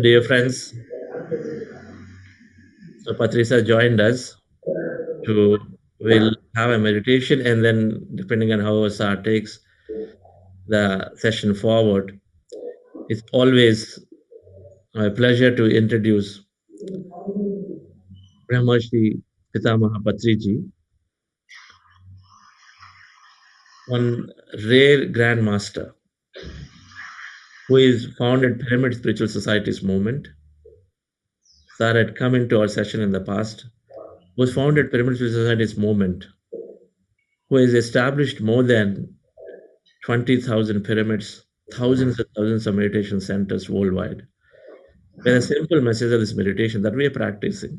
So, dear friends, so Patrisa joined us to will have a meditation, and then depending on how Sar takes the session forward, it's always my pleasure to introduce Brahmarshi Pitamaha Patriji, one rare Grand Master who is founded Pyramid Spiritual Societies movement. Sar had come into our session in the past, was founded Pyramid Spiritual Societies movement, who has established more than 20,000 pyramids, thousands and thousands of meditation centers worldwide. With a simple message of this meditation that we are practicing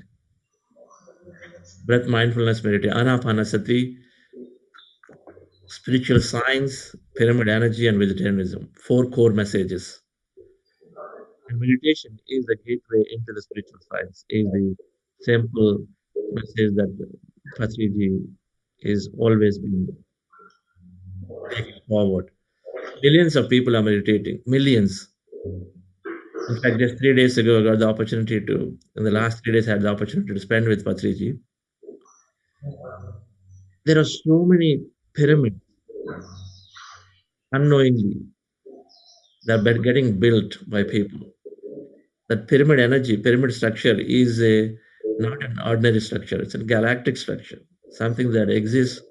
breath mindfulness meditation, Anapanasati, spiritual science, pyramid energy, and vegetarianism. Four core messages. And meditation is the gateway into the spiritual science, is the simple message that Patriji is always been taking forward. Millions of people are meditating, millions. In fact, just 3 days ago, I got the opportunity to, in the last 3 days, I had the opportunity to spend with Patriji. There are so many pyramids unknowingly that are getting built by people. That pyramid energy, pyramid structure is a not an ordinary structure, it's a galactic structure, something that exists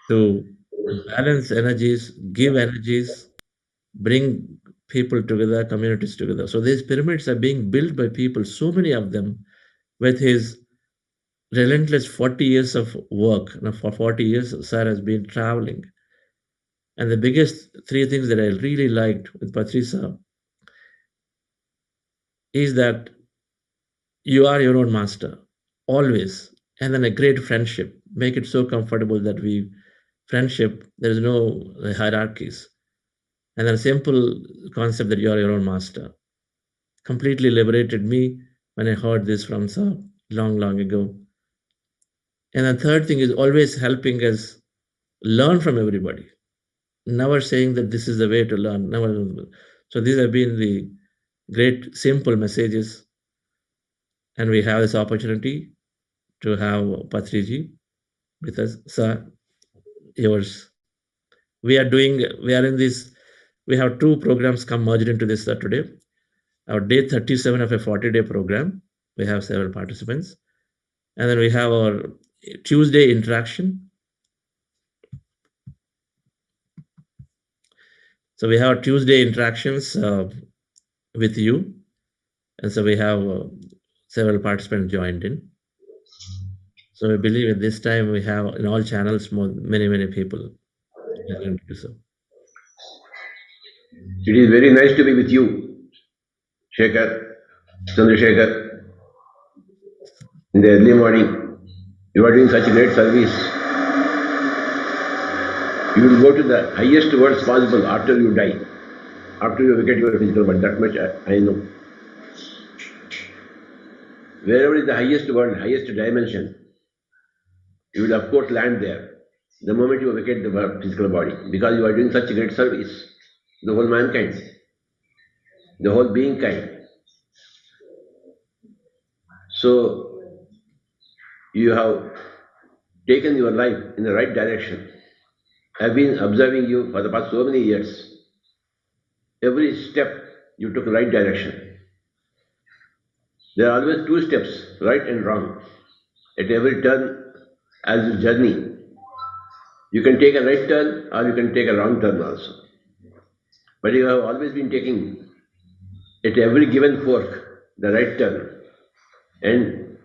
to balance energies, give energies, bring people together, communities together. So these pyramids are being built by people, so many of them, with his relentless 40 years of work. Now, for 40 years, Sir has been traveling. And the biggest three things that I really liked with Patricia is that you are your own master, always. And then a great friendship. Make it so comfortable that friendship, there is no hierarchies. And then a simple concept that you are your own master. Completely liberated me when I heard this from Sir long, long ago. And the third thing is always helping us learn from everybody, never saying that this is the way to learn. Never. So these have been the great simple messages, and we have this opportunity to have Patriji with us. Sir, yours. We are in this, we have two programs come merged into this today. Our day 37 of a 40-day program. We have several participants. And then we have our Tuesday interaction. So we have Tuesday interactions with you. And so we have several participants joined in. So I believe at this time we have in all channels many people. So. It is very nice to be with you, Shekhar, Chandrasekhar, in the early morning. You are doing such a great service. You will go to the highest worlds possible after you die, after you vacate your physical body. That much I know. Wherever is the highest world, highest dimension, you will of course land there the moment you vacate the physical body, because you are doing such a great service, the whole mankind, the whole being kind. So you have taken your life in the right direction. I've been observing you for the past so many years. Every step you took the right direction. There are always two steps, right and wrong. At every turn, as you journey, you can take a right turn or you can take a wrong turn also. But you have always been taking at every given fork the right turn. And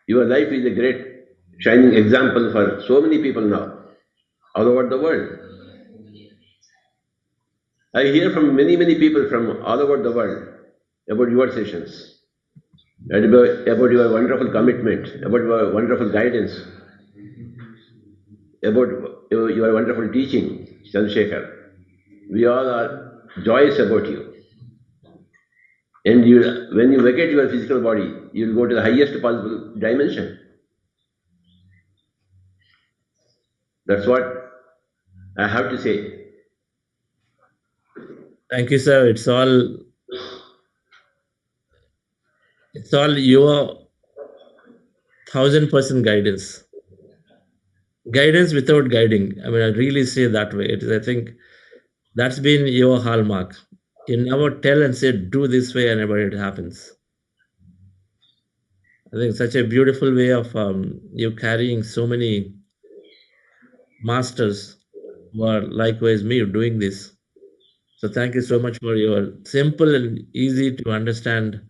your life is a great shining example for so many people now, all over the world. I hear from many people from all over the world about your sessions, and about your wonderful commitment, about your wonderful guidance, about your wonderful teaching, Chandrasekhar. We all are joyous about you. And when you vacate your physical body, you will go to the highest possible dimension. That's what I have to say. Thank you, sir. It's all It's all your 1000% guidance. Guidance without guiding. I mean, I really say that way. It is, I think that's been your hallmark. You never tell and say, do this way, and it happens. I think such a beautiful way of you carrying so many masters who are likewise me doing this. So thank you so much for your simple and easy to understand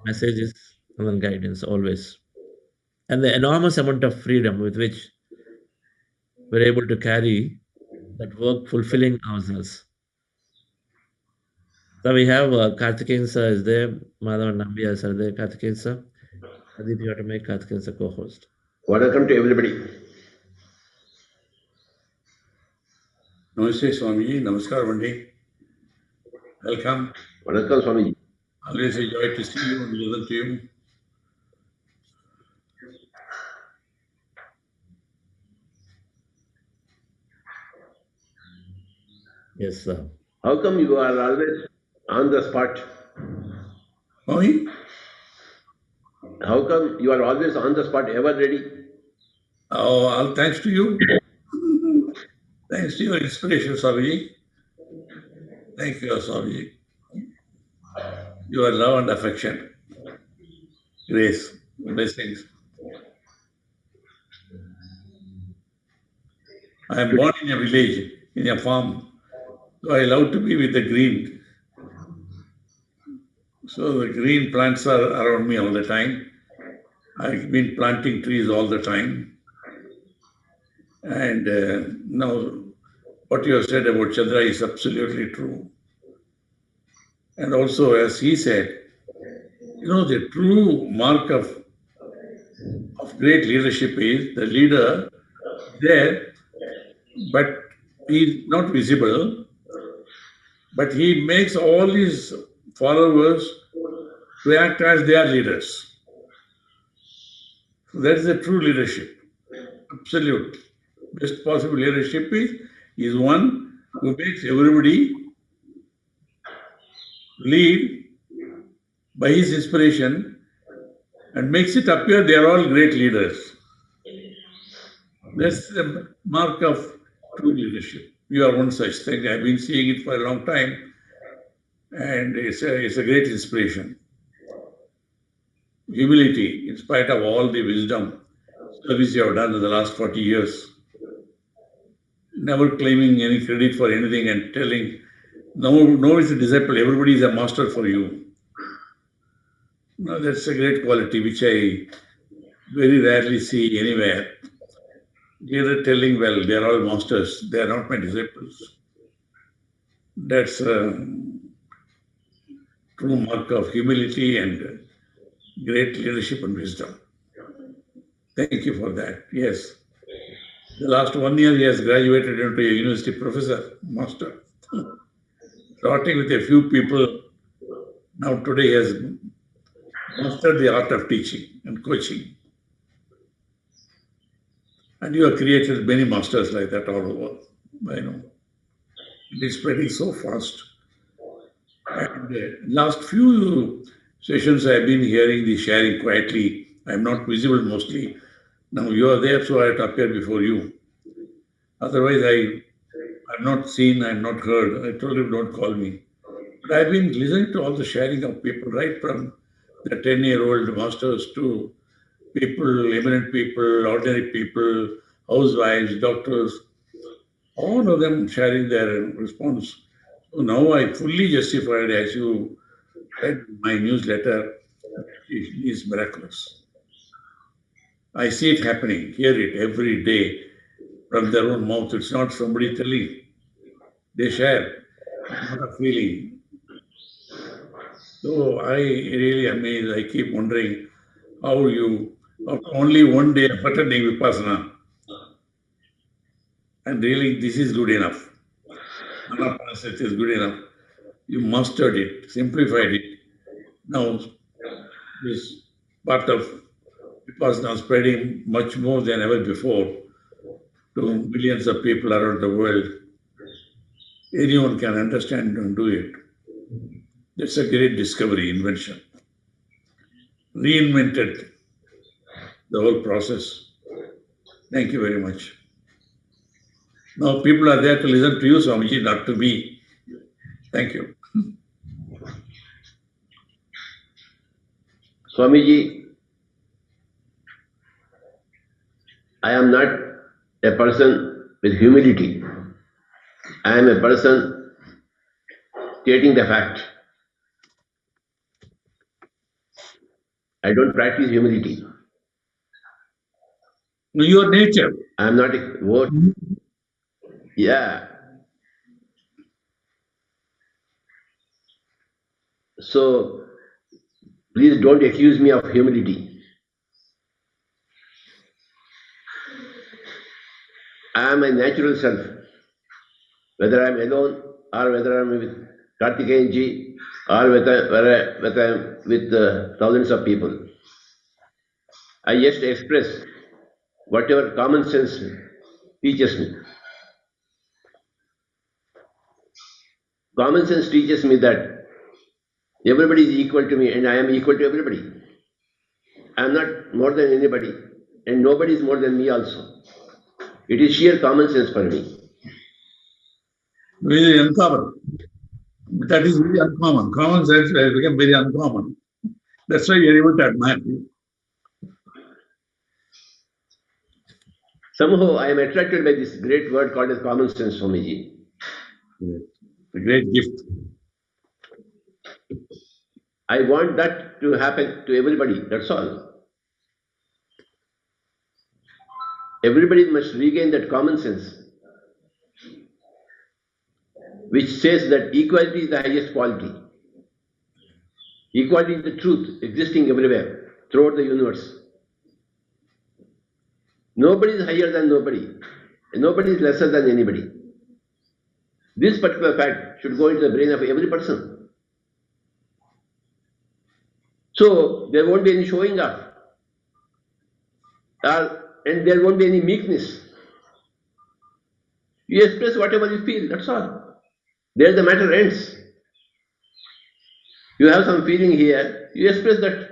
messages and then guidance always. And the enormous amount of freedom with which we're able to carry that work fulfilling ourselves. So we have Karthikeyan sir is there, Madhav and Nambiya sir are there, Karthikeyan sir. Aditi, you have to make Karthikeyan sir co-host. Welcome to everybody. Namaste, Swamiji. Namaskar, Vandi. Welcome. Welcome, Swamiji. Always a joy to see you and listen to you. Yes, sir. How come you are always on the spot? Swami? How come you are always on the spot, ever ready? Oh, all thanks to you. Thanks to your inspiration, Swamiji. Thank you, Swamiji. Your love and affection, grace, blessings. I am born in a village, in a farm, so I love to be with the green. So the green plants are around me all the time. I've been planting trees all the time. And now, what you have said about Chandra is absolutely true. And also, as he said, the true mark of great leadership is the leader there, but he's not visible, but he makes all his followers to act as their leaders. So that is the true leadership. Absolute. Best possible leadership is one who makes everybody lead by his inspiration and makes it appear they are all great leaders. That's the mark of true leadership. You are one such thing. I've been seeing it for a long time, and it's a great inspiration. Humility, in spite of all the wisdom, service you have done in the last 40 years, never claiming any credit for anything and telling, no is a disciple, everybody is a master for you. No, that's a great quality which I very rarely see anywhere. Leader telling, well, they are all masters, they are not my disciples. That's a true mark of humility and great leadership and wisdom. Thank you for that. Yes. The last 1 year he has graduated into a university professor, master. Starting with a few people, now today he has mastered the art of teaching and coaching. And you have created many masters like that all over. I know. It is spreading so fast. And last few sessions I have been hearing the sharing quietly. I am not visible mostly. Now you are there, so I have to appear before you. Otherwise, I'm not seen, I'm not heard. I told him, don't call me. But I've been listening to all the sharing of people, right from the 10-year-old masters to people, eminent people, ordinary people, housewives, doctors, all of them sharing their response. So now I fully justified, as you read my newsletter, is miraculous. I see it happening, hear it every day from their own mouth. It's not somebody telling. They share. It's not a feeling. So I really amazed. I keep wondering how you, after only one day of attending Vipassana, and really this is good enough. Anapanasati is good enough. You mastered it, simplified it. Now this part of Vipassana spreading much more than ever before to millions of people around the world. Anyone can understand and do it. That's a great discovery, invention. reinvented the whole process. Thank you very much. Now people are there to listen to you, Swamiji, not to me. Thank you. Swamiji, I am not a person with humility. I am a person stating the fact. I don't practice humility. Your nature. I am not a word. Yeah. So please don't accuse me of humility. I am my natural self. Whether I am alone or whether I am with Kartikeyanji or whether I am with thousands of people. I just express whatever common sense teaches me. Common sense teaches me that everybody is equal to me and I am equal to everybody. I am not more than anybody and nobody is more than me also. It is sheer common sense for me. Very uncommon. That is very uncommon. Common sense has become very uncommon. That's why we are able to admire you. Somehow I am attracted by this great word called as common sense, Swamiji. A great gift. I want that to happen to everybody, that's all. Everybody must regain that common sense, which says that equality is the highest quality. Equality is the truth existing everywhere, throughout the universe. Nobody is higher than nobody, and nobody is lesser than anybody. This particular fact should go into the brain of every person. So there won't be any showing off, and there won't be any meekness. You express whatever you feel, that's all. There the matter ends. You have some feeling here, you express that.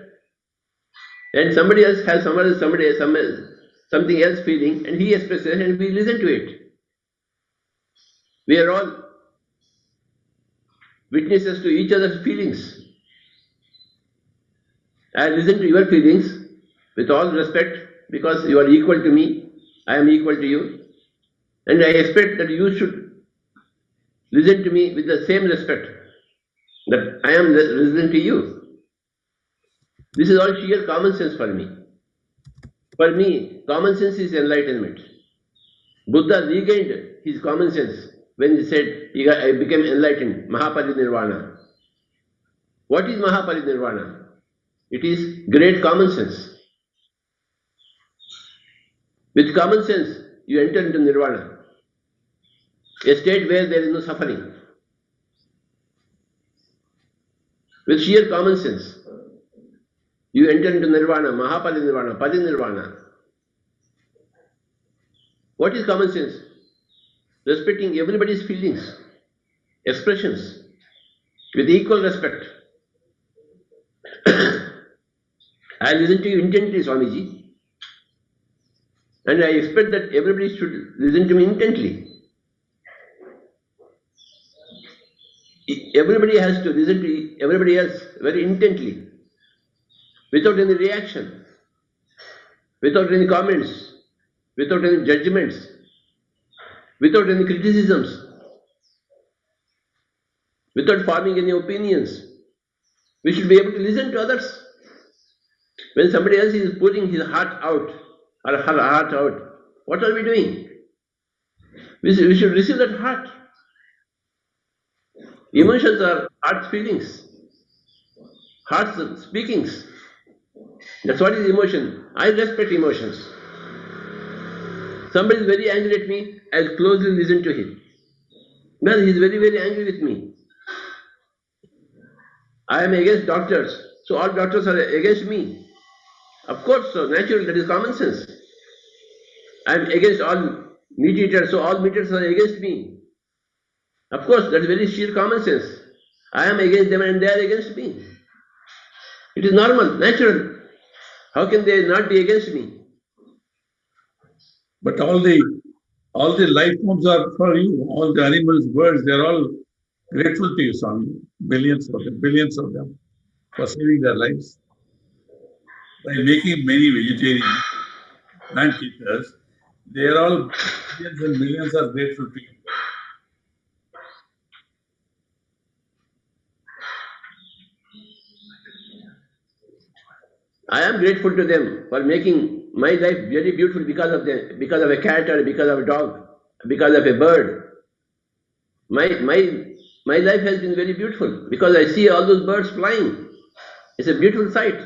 And somebody else has something else feeling, and he expresses and we listen to it. We are all witnesses to each other's feelings. I listen to your feelings with all respect because you are equal to me, I am equal to you, and I expect that you should listen to me with the same respect that I am listening to you. This is all sheer common sense for me. For me, common sense is enlightenment. Buddha regained his common sense when he said, I became enlightened, Mahaparinirvana. What is Mahaparinirvana? It is great common sense. With common sense, you enter into nirvana, a state where there is no suffering. With sheer common sense, you enter into nirvana, Mahaparinirvana, Parinirvana. What is common sense? Respecting everybody's feelings, expressions, with equal respect. I listen to you intently, Swamiji, and I expect that everybody should listen to me intently. Everybody has to listen to everybody else very intently, without any reaction, without any comments, without any judgments, without any criticisms, without forming any opinions. We should be able to listen to others. When somebody else is putting his heart out or her heart out, what are we doing? We should receive that heart. Emotions are heart's feelings, heart's speakings. That's what is emotion. I respect emotions. Somebody is very angry at me, I'll closely listen to him. Well, he is very, very angry with me. I am against doctors, so all doctors are against me. Of course, so naturally, that is common sense. I am against all meat eaters, so all meat eaters are against me. Of course, that is very sheer common sense. I am against them and they are against me. It is normal, natural. How can they not be against me? But all the life forms are for you. All the animals, birds, they're all grateful to you, Swami. Millions of them, billions of them, for saving their lives. By making many vegetarian plant eaters, they are all millions and millions are grateful to you. I am grateful to them for making my life very beautiful because of them, because of a cat or because of a dog, because of a bird. My life has been very beautiful because I see all those birds flying. It's a beautiful sight.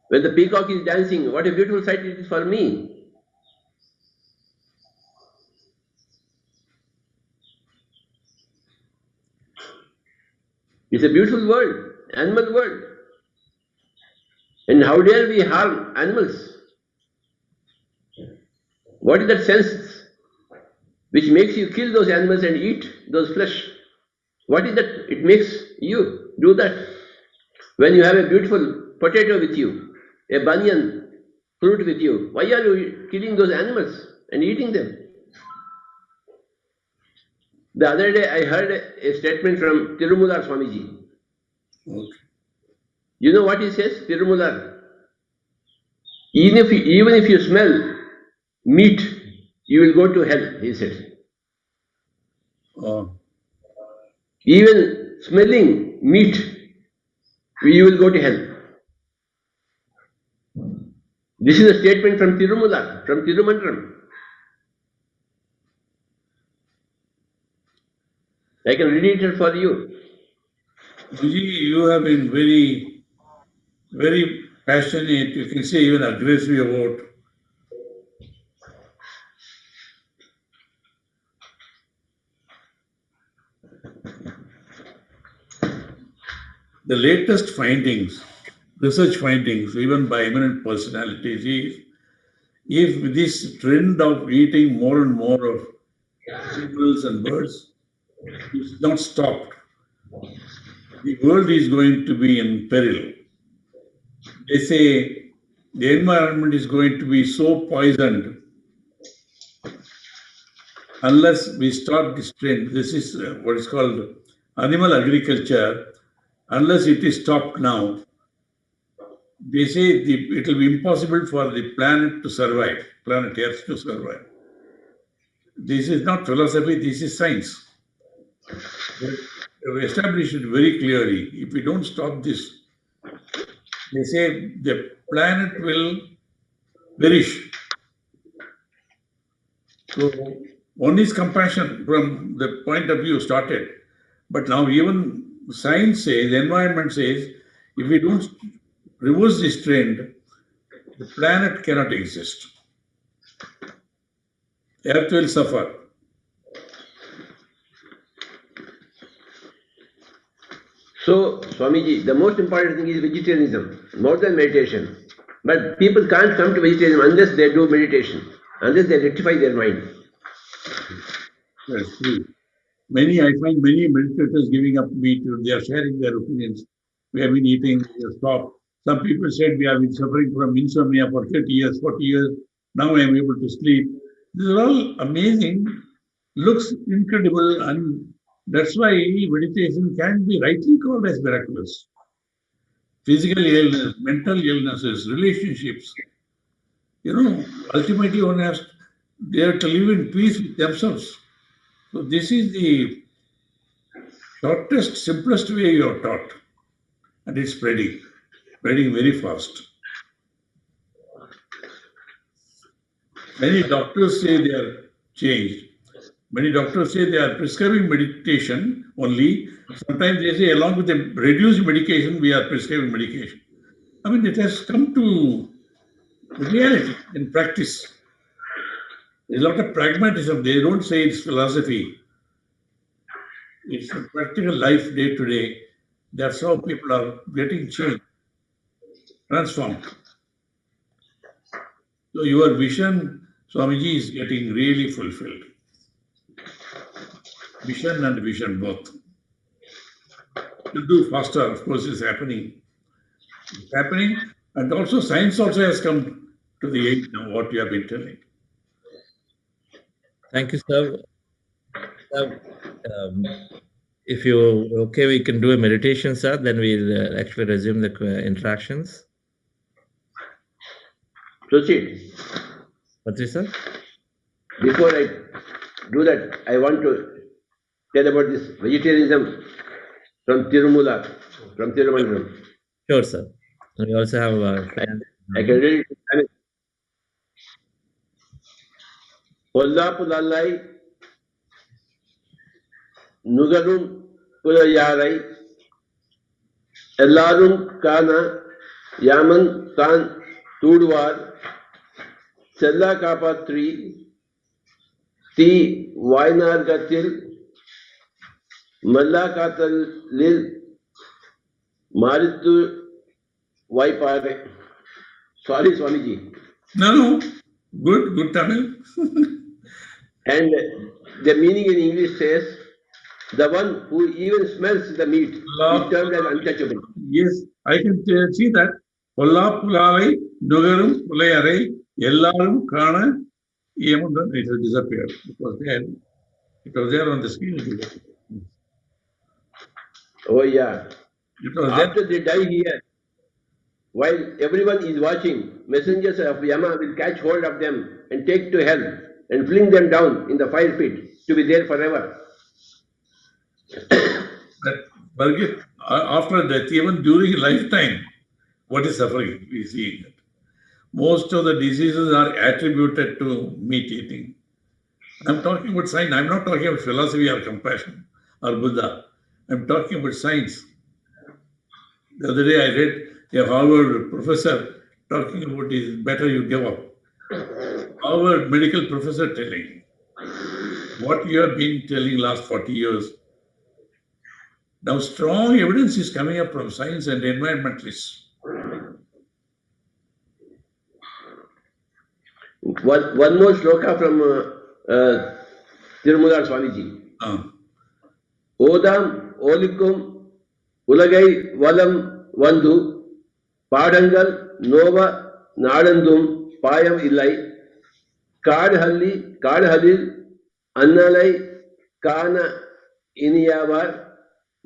When the peacock is dancing, what a beautiful sight it is for me. It's a beautiful world, animal world. And how dare we harm animals? What is that sense which makes you kill those animals and eat those flesh? What is that? It makes you do that. When you have a beautiful potato with you, a banyan fruit with you, why are you killing those animals and eating them? The other day I heard a statement from Tirumular Swamiji. Okay. You know what he says, Tirumular? Even if you smell meat, you will go to hell, he said. Oh, Even smelling meat, you will go to hell. This is a statement from Tirumala, from Tirumandram. I can read it for you. Guruji, you have been very, very passionate, you can say even aggressive about the latest findings, research findings, even by eminent personalities, is if this trend of eating more and more of animals and birds is not stopped, the world is going to be in peril. They say the environment is going to be so poisoned unless we stop this trend. This is what is called animal agriculture. Unless it is stopped now, they say it will be impossible for the planet to survive, planet Earth to survive. This is not philosophy, this is science. They established it very clearly. If we don't stop this, they say the planet will perish. So one is compassion from the point of view started. But now even science says, environment says, if we don't reverse this trend, the planet cannot exist. Earth will suffer. So, Swamiji, the most important thing is vegetarianism, more than meditation. But people can't come to vegetarianism unless they do meditation, unless they rectify their mind. That's true. I find many meditators giving up meat. They are sharing their opinions. We have been eating, we have stopped. Some people said we have been suffering from insomnia for 30 years, 40 years. Now I am able to sleep. These are all amazing, looks incredible, and that's why meditation can be rightly called as miraculous. Physical illness, mental illnesses, relationships. Ultimately one has they have to live in peace with themselves. So this is the shortest, simplest way you are taught, and it's spreading very fast. Many doctors say they are changed. Many doctors say they are prescribing meditation only. Sometimes they say, along with the reduced medication, we are prescribing medication. I mean, it has come to reality in practice. There's a lot of pragmatism. They don't say it's philosophy. It's a practical life day to day. That's how people are getting changed, transformed. So your vision, Swamiji, is getting really fulfilled. Mission and vision both. to do faster. Of course, is happening. It's happening, and also science also has come to the aid now. What you have been telling. Thank you, sir. Sir, if you're okay, we can do a meditation, sir. Then we'll actually resume the interactions. Proceed. Patri, sir? Before I do that, I want to tell about this vegetarianism from Tirumula, from Tiruvannamalai. Sure, sir. We also have I, friends. I can read it. I mean, Hollapulallai Nugarum Pulayarai Ellarum Kana Yaman Tan Tudwar Sella Kapatri Ti Vainargatil Mallakatalil Maritu Vaipare. Sorry, Swamiji. No, good Tamil. And the meaning in English says, the one who even smells the meat is termed as untouchable. Yes, I can see that. Polla Pulalai, Nugarum, Pulayare, Yellarum, Kana, even then it has disappeared. It was there on the screen. Oh, yeah. It was there. After they die here, while everyone is watching, messengers of Yama will catch hold of them and take to hell and fling them down in the fire pit to be there forever. But forget, after death, even during lifetime, what is suffering? We see that. Most of the diseases are attributed to meat eating. I'm talking about science. I'm not talking about philosophy or compassion or Buddha. I'm talking about science. The other day I read a Harvard professor talking about it better you give up. Harvard medical professor telling what you have been telling last 40 years. Now strong evidence is coming up from science and environmentalists. One more shloka from Tirumala Swamiji. Uh, Odam Olikum Ulagai Valam Vandu Padangal Nova Nadandum Payam Illai Kadhalil Annalai Kana Iniyavar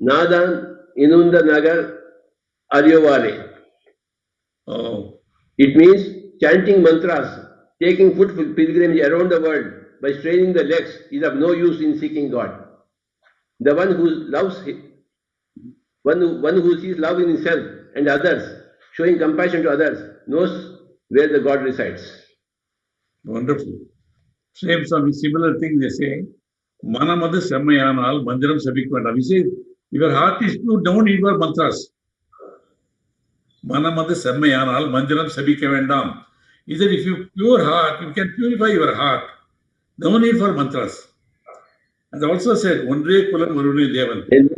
Nadan Inunda Nagar Aryovare. oh, It means chanting mantras, taking foot pilgrimage around the world by straining the legs is of no use in seeking God. The one who loves one who sees love in himself and others, showing compassion to others, knows where the God resides. wonderful. Some similar thing they say. Manamadu Semmayanal Mandiram Sabikvanda. We say, your heart is pure, don't need your mantras. Manamadu Semmayanal Mandiram Sabikavendam. Is that if you pure heart, you can purify your heart. No need for mantras. And also said, Ondre Kulam Varuni Devan. And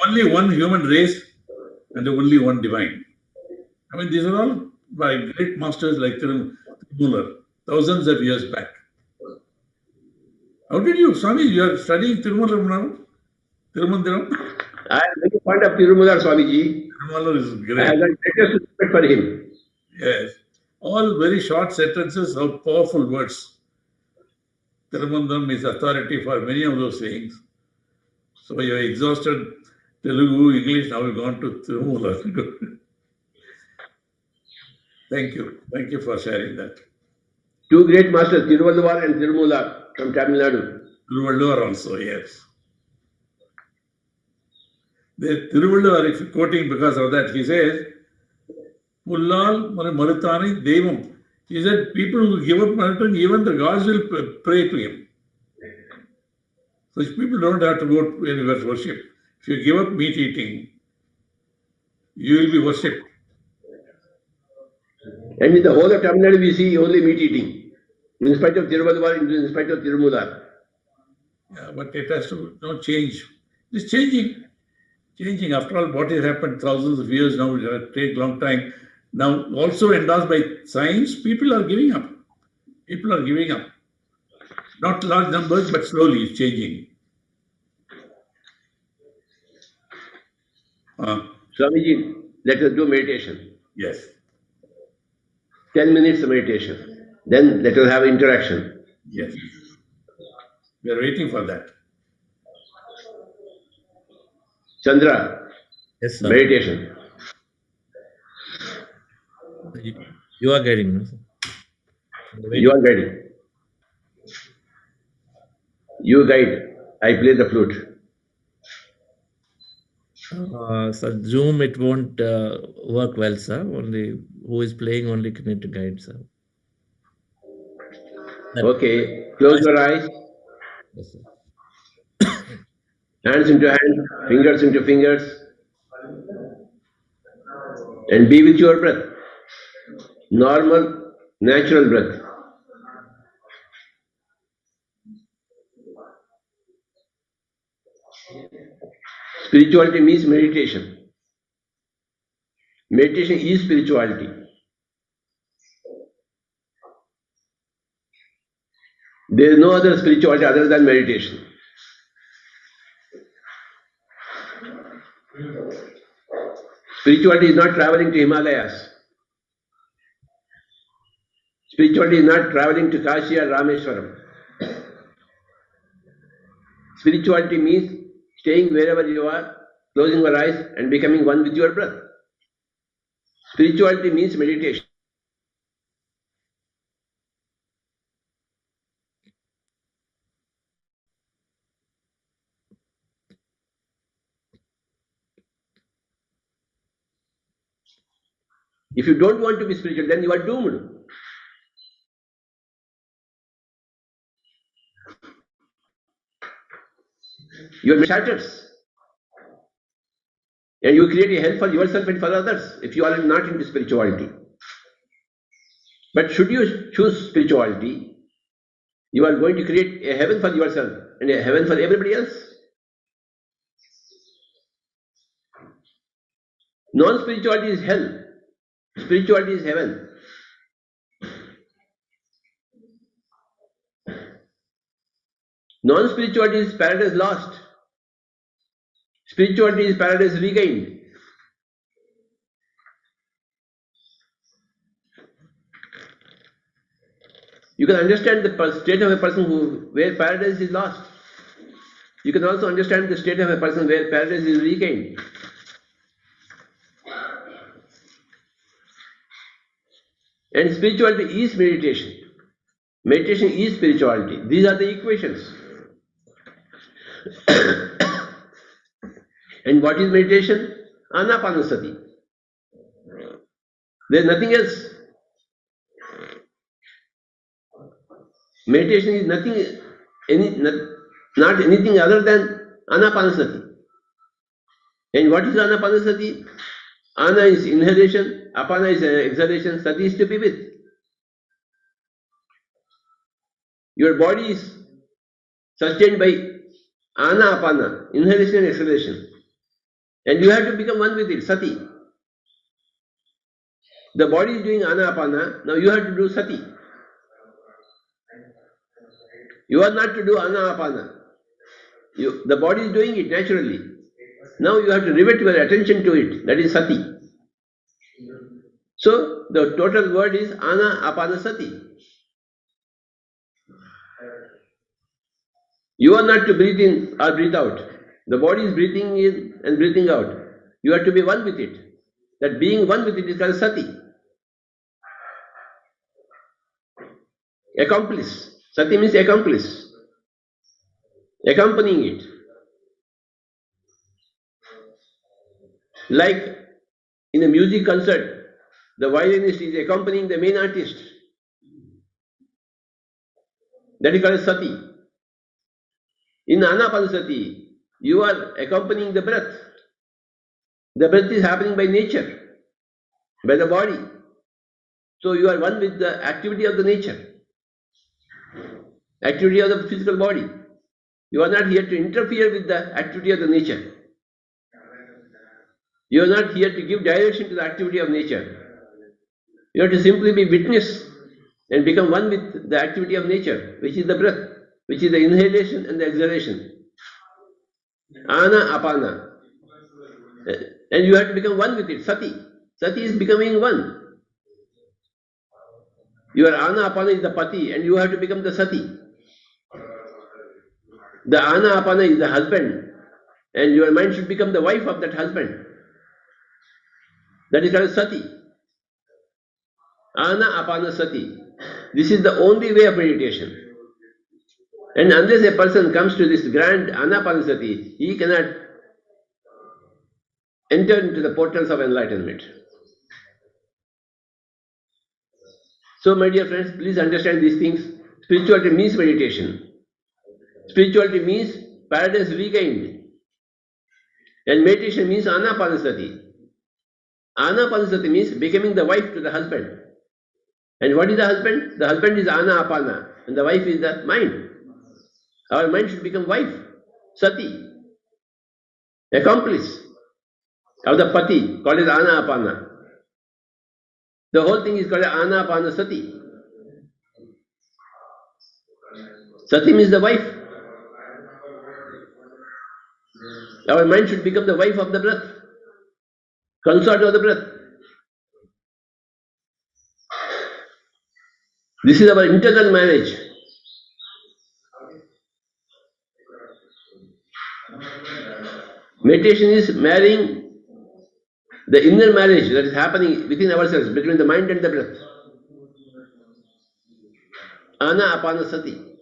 Only one human race and only one divine. I mean, these are all by great masters like Tirumular, thousands of years back. How did you, Swami, you are studying Tirumular now? Tirumandiram? I am very fond of Tirumala Swamiji. Tirumular is I have great. got greatest respect for him. Yes. All very short sentences of powerful words. Tirumandiram is authority for many of those sayings. So you are exhausted Telugu, English, now you've gone to Tirumular. Thank you. Thank you for sharing that. Two great masters, Tiruvalluvar and Tirumala from Tamil Nadu. Tiruvalluvar also, yes. The Tiruvalluvar, if quoting because of that, he says, Pullal Marutani Devam. He said, people who give up Marutani, even the gods will pray to him. Such people don't have to go to anywhere worship. If you give up meat eating, you will be worshipped. And in the whole of Tamil Nadu, we see only meat eating, in spite of Tiruvalluvar, in spite of Tirumala. Yeah, but it has to change. It's changing. Changing. After all, what has happened thousands of years now, it will take a long time. Now, also endorsed by science, people are giving up. People are giving up. Not large numbers, but slowly it's changing. Swamiji, let us do meditation. Yes, 10 minutes of meditation. Then let us have interaction. yes. We are waiting for that. Chandra, Yes, sir. meditation. You are getting, no, sir? You Waiting. are ready. You guide. I play the flute. So Zoom, it won't work well, sir. Only who is playing only can need to guide, sir. That Okay. Close voice. your eyes. Yes, sir. Hands into hands. Fingers into fingers. And be with your breath. Normal, natural breath. Spirituality means meditation. Meditation is spirituality. There is no other spirituality other than meditation. Spirituality is not traveling to Himalayas. Spirituality is not traveling to Kashi or Rameshwaram. Spirituality means staying wherever you are, closing your eyes and becoming one with your breath. Spirituality means meditation. If you don't want to be spiritual, then you are doomed. Your shatters. And you create a hell for yourself and for others if you are not into spirituality. But should you choose spirituality, you are going to create a heaven for yourself and a heaven for everybody else. Non spirituality is hell, spirituality is heaven. Non spirituality is paradise lost, spirituality is paradise regained. You can understand the state of a person where paradise is lost. You can also understand the state of a person where paradise is regained. And spirituality is meditation. Meditation is spirituality. These are the equations. And what is meditation? Anapanasati. There is nothing else. Meditation is nothing, not anything other than Anapanasati. And what is Anapanasati? Ana is inhalation, Apana is exhalation, Sati is to be with. Your body is sustained by Ana Apana, inhalation and exhalation. And you have to become one with it, Sati. The body is doing Ana Apana, now you have to do Sati. You are not to do Ana Apana. The body is doing it naturally. Now you have to rivet your attention to it, that is Sati. So the total word is Anapanasati. You are not to breathe in or breathe out. The body is breathing in and breathing out. You have to be one with it. That being one with it is called Sati. Accomplice. Sati means accomplice. Accompanying it. Like in a music concert, the violinist is accompanying the main artist. That is called Sati. In Anapanasati, you are accompanying the breath. The breath is happening by nature, by the body. So you are one with the activity of the nature, activity of the physical body. You are not here to interfere with the activity of the nature. You are not here to give direction to the activity of nature. You have to simply be witness and become one with the activity of nature, which is the breath, which is the inhalation and the exhalation. Ana, apana. And you have to become one with it, sati. Sati is becoming one. Your Anapanasati is the pati and you have to become the sati. The Anapanasati is the husband and your mind should become the wife of that husband. That is called sati. Anapanasati. This is the only way of meditation. And unless a person comes to this grand Anapanasati, he cannot enter into the portals of enlightenment. So, my dear friends, please understand these things. Spirituality means meditation. Spirituality means paradise regained. And meditation means Anapanasati. Anapanasati means becoming the wife to the husband. And what is the husband? The husband is Anapana, and the wife is the mind. Our mind should become wife, sati, accomplice of the pati, called as Anapana. The whole thing is called Anapanasati. Sati means the wife. Our mind should become the wife of the breath, consort of the breath. This is our internal marriage. Meditation is marrying the inner marriage that is happening within ourselves, between the mind and the breath. Anapanasati.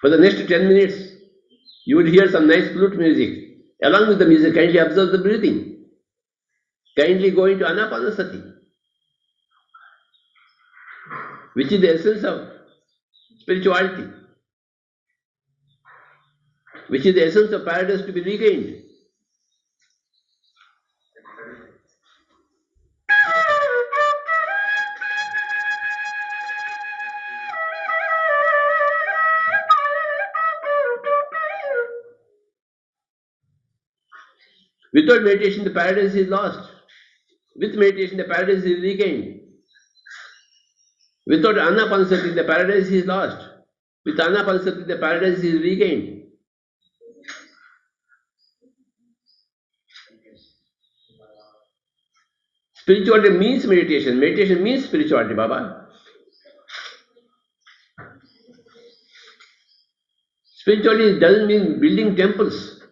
For the next 10 minutes, you will hear some nice flute music. Along with the music, kindly observe the breathing. Kindly go into Anapanasati, which is the essence of spirituality, which is the essence of paradise to be regained. Without meditation, the paradise is lost. With meditation, the paradise is regained. Without Anapanasati, the paradise is lost. With Anapanasati, the paradise is regained. Spirituality means meditation. Meditation means spirituality, Baba. Spirituality doesn't mean building temples,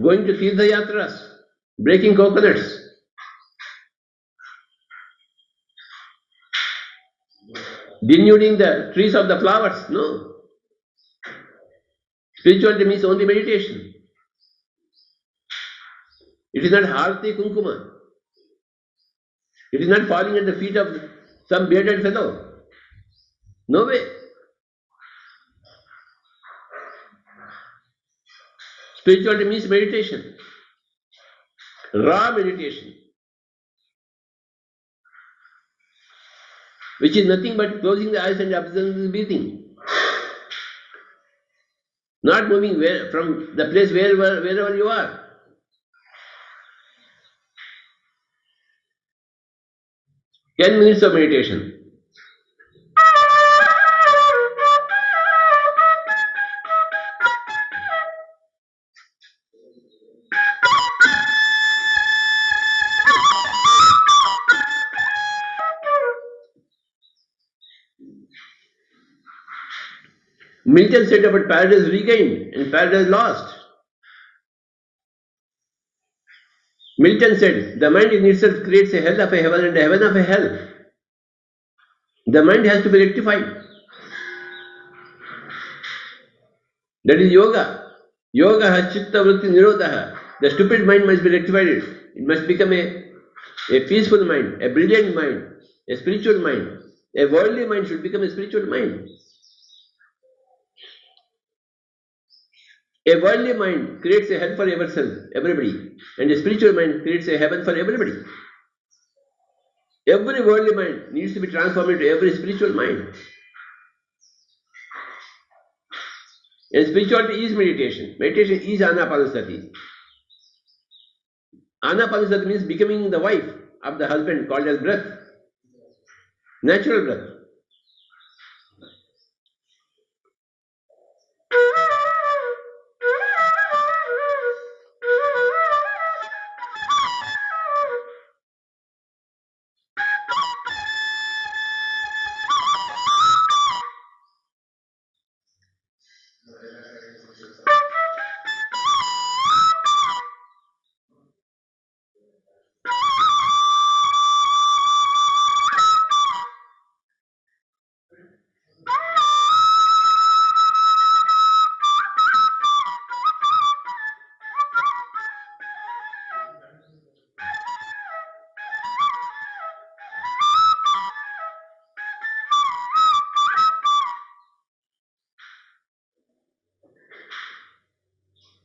going to Tirtha Yatras, breaking coconuts, denuding the trees of the flowers. No. Spirituality means only meditation. It is not Harti Kunkuma. It is not falling at the feet of some bearded fellow. No way. Spirituality means meditation, raw meditation, which is nothing but closing the eyes and observing the breathing, not moving from the place wherever you are. 10 minutes of meditation. Milton said about paradise regained and paradise lost. Milton said, the mind in itself creates a hell of a heaven and a heaven of a hell. The mind has to be rectified. That is yoga. Yoga has chitta vritti nirodha. The stupid mind must be rectified. It must become a peaceful mind, a brilliant mind, a spiritual mind. A worldly mind should become a spiritual mind. A worldly mind creates a hell for everybody, and a spiritual mind creates a heaven for everybody. Every worldly mind needs to be transformed into every spiritual mind. And spirituality is meditation. Meditation is Anapanasati. Anapanasati means becoming the wife of the husband, called as breath, natural breath.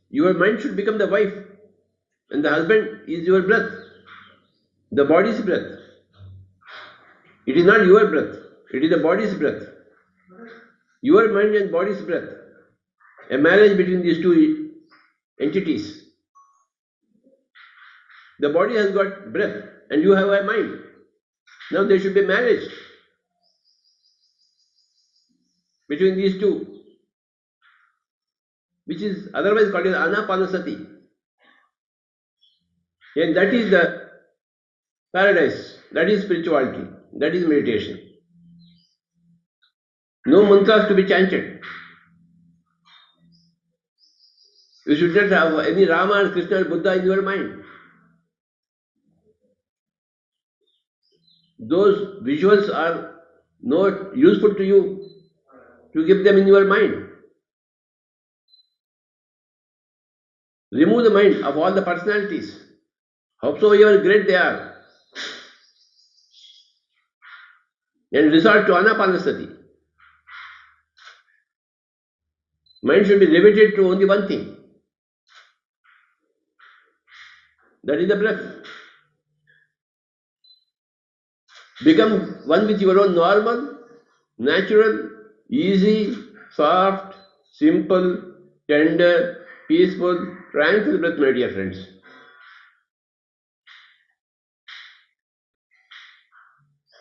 Your mind should become the wife, and the husband is your breath, the body's breath. It is not your breath, it is the body's breath. Your mind and body's breath. A marriage between these two entities. The body has got breath, and you have a mind. Now there should be marriage between these two, which is otherwise called as Anapanasati. And that is the paradise, that is spirituality, that is meditation. No mantras to be chanted. You should not have any Rama or Krishna or Buddha in your mind. Those visuals are not useful to you to keep them in your mind. Remove the mind of all the personalities, howsoever great they are, and resort to Anapanasati. Mind should be riveted to only one thing, that is the breath. Become one with your own normal, natural, easy, soft, simple, tender, peaceful, tranquil breath, my dear friends.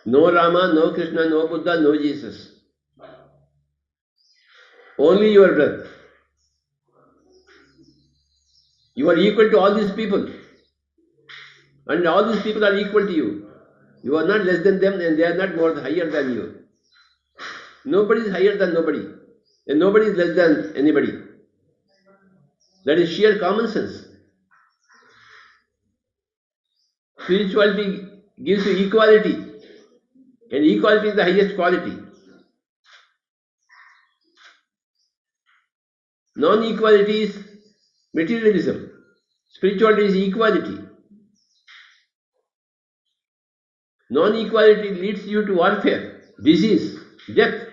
No Rama, no Krishna, no Buddha, no Jesus. Only your breath. You are equal to all these people, and all these people are equal to you. You are not less than them, and they are not more higher than you. Nobody is higher than nobody, and nobody is less than anybody. That is sheer common sense. Spirituality gives you equality, and equality is the highest quality. Non-equality is materialism. Spirituality is equality. Non-equality leads you to warfare, disease, death.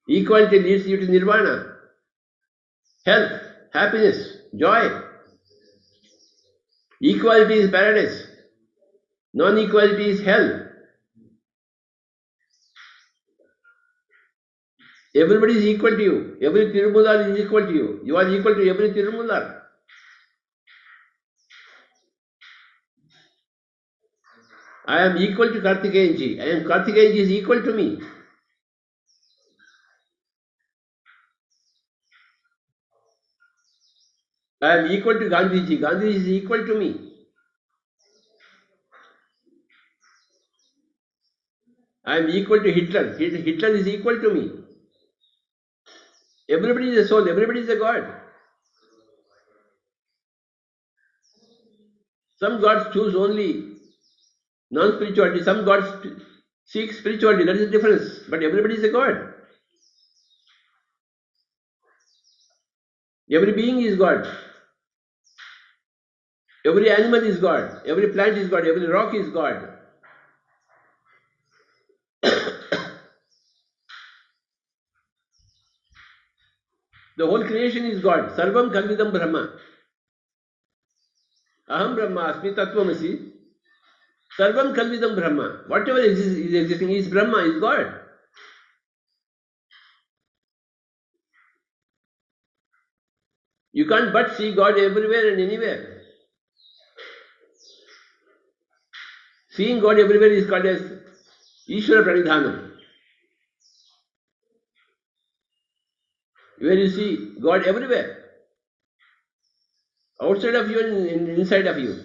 Equality leads you to nirvana, health, happiness, joy. Equality is paradise. Non-equality is hell. Everybody is equal to you. Every Tirumular is equal to you. You are equal to every Tirumular. I am equal to Kartikeyanji. And Kartikeyanji is equal to me. I am equal to Gandhiji. Gandhiji is equal to me. I am equal to Hitler. Hitler is equal to me. Everybody is a soul. Everybody is a God. Some gods choose only non-spirituality. Some gods seek spirituality. That is the difference. But everybody is a God. Every being is God. Every animal is God. Every plant is God. Every rock is God. The whole creation is God. Sarvam Kalvidam Brahma. Aham Brahma Asmi Tattvamasi. Sarvam Kalvidam Brahma. Whatever is existing is Brahma, is God. You can't but see God everywhere and anywhere. Seeing God everywhere is called as Ishvara Pranidhanam. Where you see God everywhere. Outside of you and inside of you.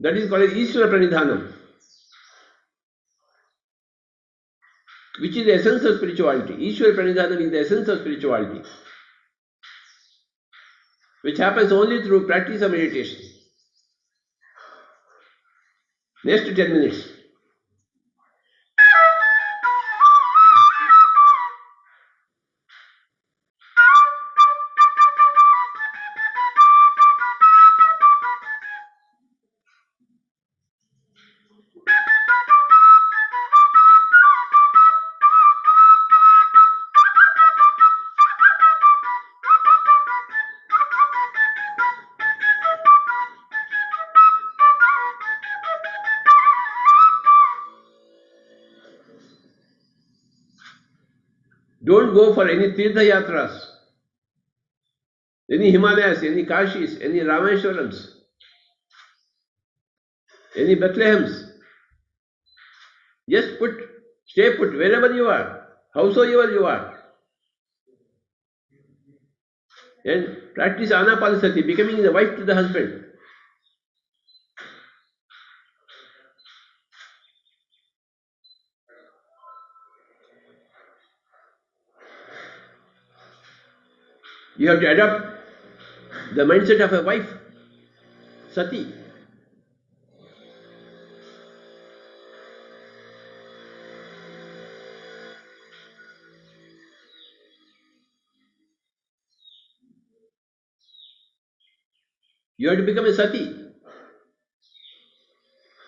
That is called as Ishvara Pranidhanam, which is the essence of spirituality. Ishvara Pranidhanam is the essence of spirituality, which happens only through practice of meditation. Next 10 minutes. Don't go for any Tirtha Yatras, any Himalayas, any Kashis, any Rameshwarams, any Bethlehems. Just stay put wherever you are, howsoever you are, and practice Anapanasati, becoming the wife to the husband. You have to adopt the mindset of a wife, Sati. You have to become a Sati.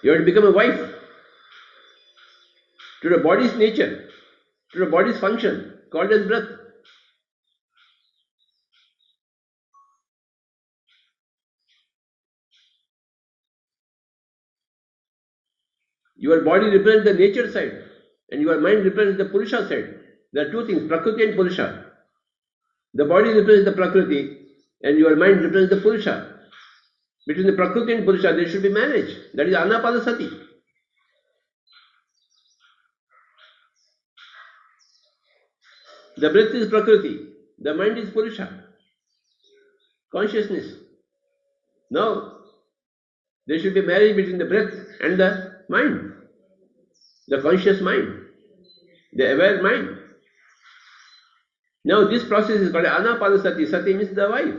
You have to become a wife to the body's nature, to the body's function, called as breath. Your body represents the nature side, and your mind represents the Purusha side. There are two things, Prakriti and Purusha. The body represents the Prakriti, and your mind represents the Purusha. Between the Prakriti and Purusha, there should be marriage. That is Anapanasati. The breath is Prakriti, the mind is Purusha, consciousness. Now, there should be marriage between the breath and the mind, the conscious mind, the aware mind. Now, this process is called Anapanasati. Sati means the wife.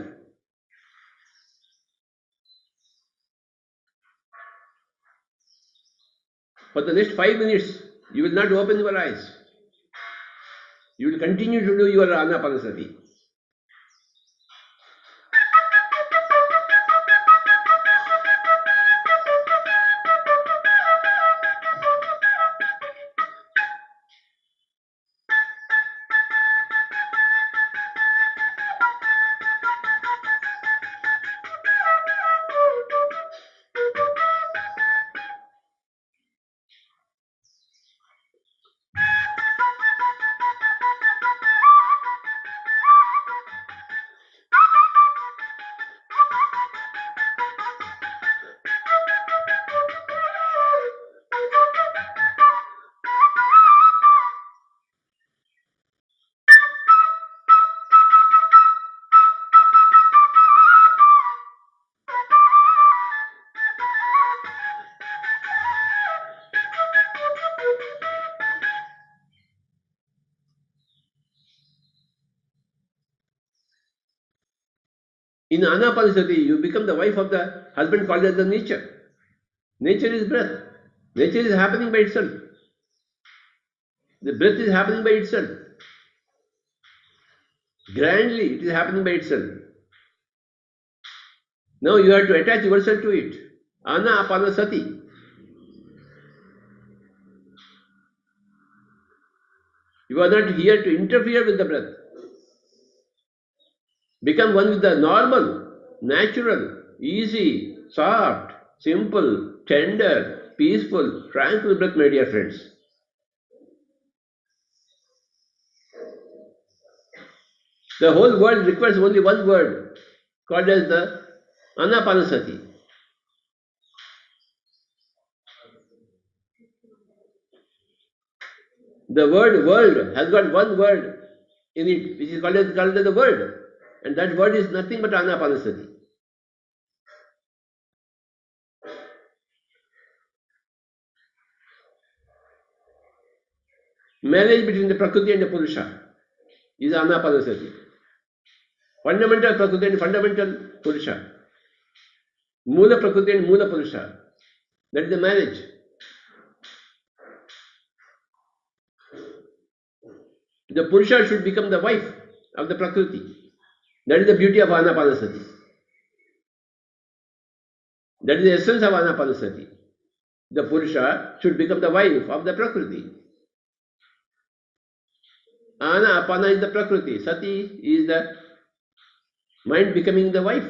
For the next 5 minutes, you will not open your eyes. You will continue to do your Anapanasati. In Anapanasati, you become the wife of the husband called as the nature. Nature is breath. Nature is happening by itself. The breath is happening by itself. Grandly, it is happening by itself. Now you have to attach yourself to it. Anapanasati. You are not here to interfere with the breath. Become one with the normal, natural, easy, soft, simple, tender, peaceful, tranquil breath, my dear friends. The whole world requires only one word called as the Anapanasati. The word world has got one word in it, which is called as the word. And that word is nothing but Anapanasati. Marriage between the Prakriti and the Purusha is Anapanasati. Fundamental Prakriti and fundamental Purusha. Mula Prakriti and Mula Purusha. That is the marriage. The Purusha should become the wife of the Prakriti. That is the beauty of Anapanasati. That is the essence of Anapanasati. The Purusha should become the wife of the Prakriti. Apana is the Prakriti. Sati is the mind becoming the wife.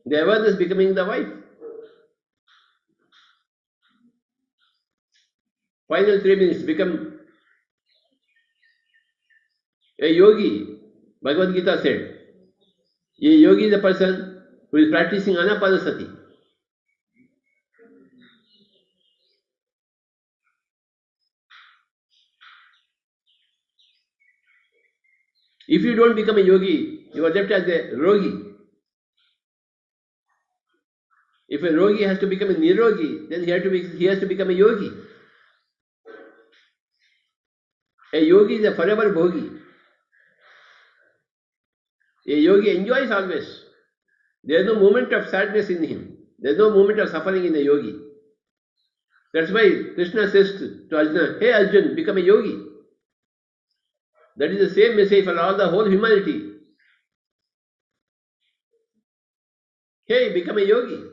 The awareness becoming the wife. Final 3 minutes become A yogi, Bhagavad Gita said, a yogi is a person who is practicing Anapanasati. If you don't become a yogi, you are left as a rogi. If a rogi has to become a nirogi, then he has to become a yogi. A yogi is a forever bhogi. A yogi enjoys always. There is no moment of sadness in him. There is no moment of suffering in a yogi. That's why Krishna says to Arjuna, "Hey Arjun, become a yogi." That is the same message for all the whole humanity. Hey, become a yogi.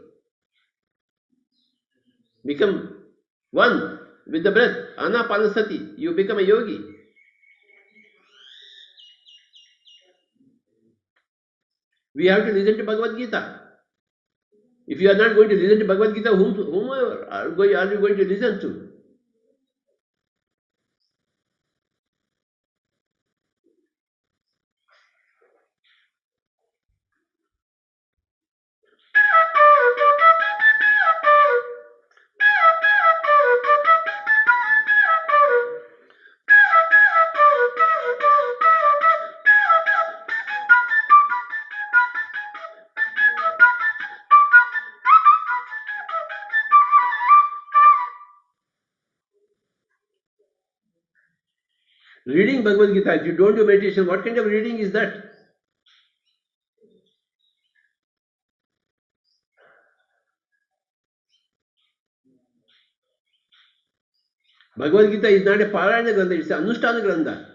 Become one with the breath. Anapanasati. You become a yogi. We have to listen to Bhagavad Gita. If you are not going to listen to Bhagavad Gita, whom are you going to listen to? Reading Bhagavad Gita, if you don't do meditation, what kind of reading is that? Bhagavad Gita is not a Parayana Grantha, it's an Anushtana Grantha.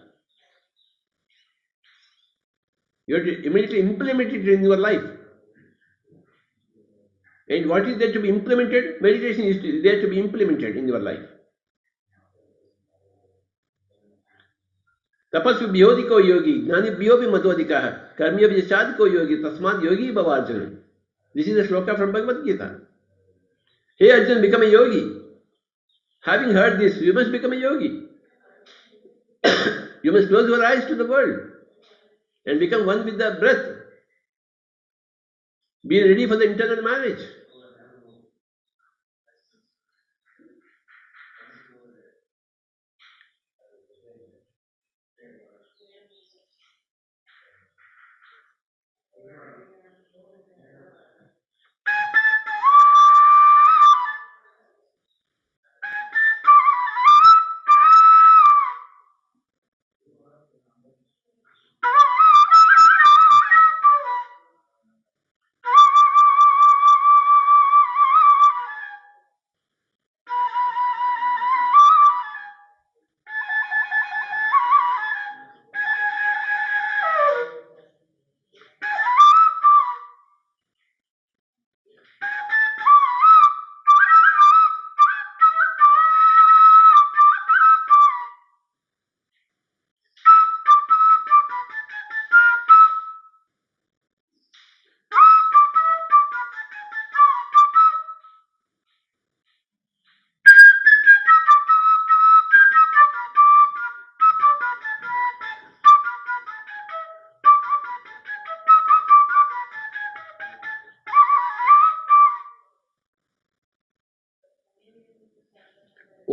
You have to immediately implement it in your life. And what is there to be implemented? Meditation is there to be implemented in your life. तपस्वी वियोधिको योगी ज्ञानी वियोगी मधोधिकः कर्मयो विचारको yogi tasmad yogi bhavarjuna. This is a shloka from Bhagavad Gita. Hey Arjun, become a yogi. Having heard this, you must become a yogi. You must close your eyes to the world and become one with the breath. Be ready for the internal marriage.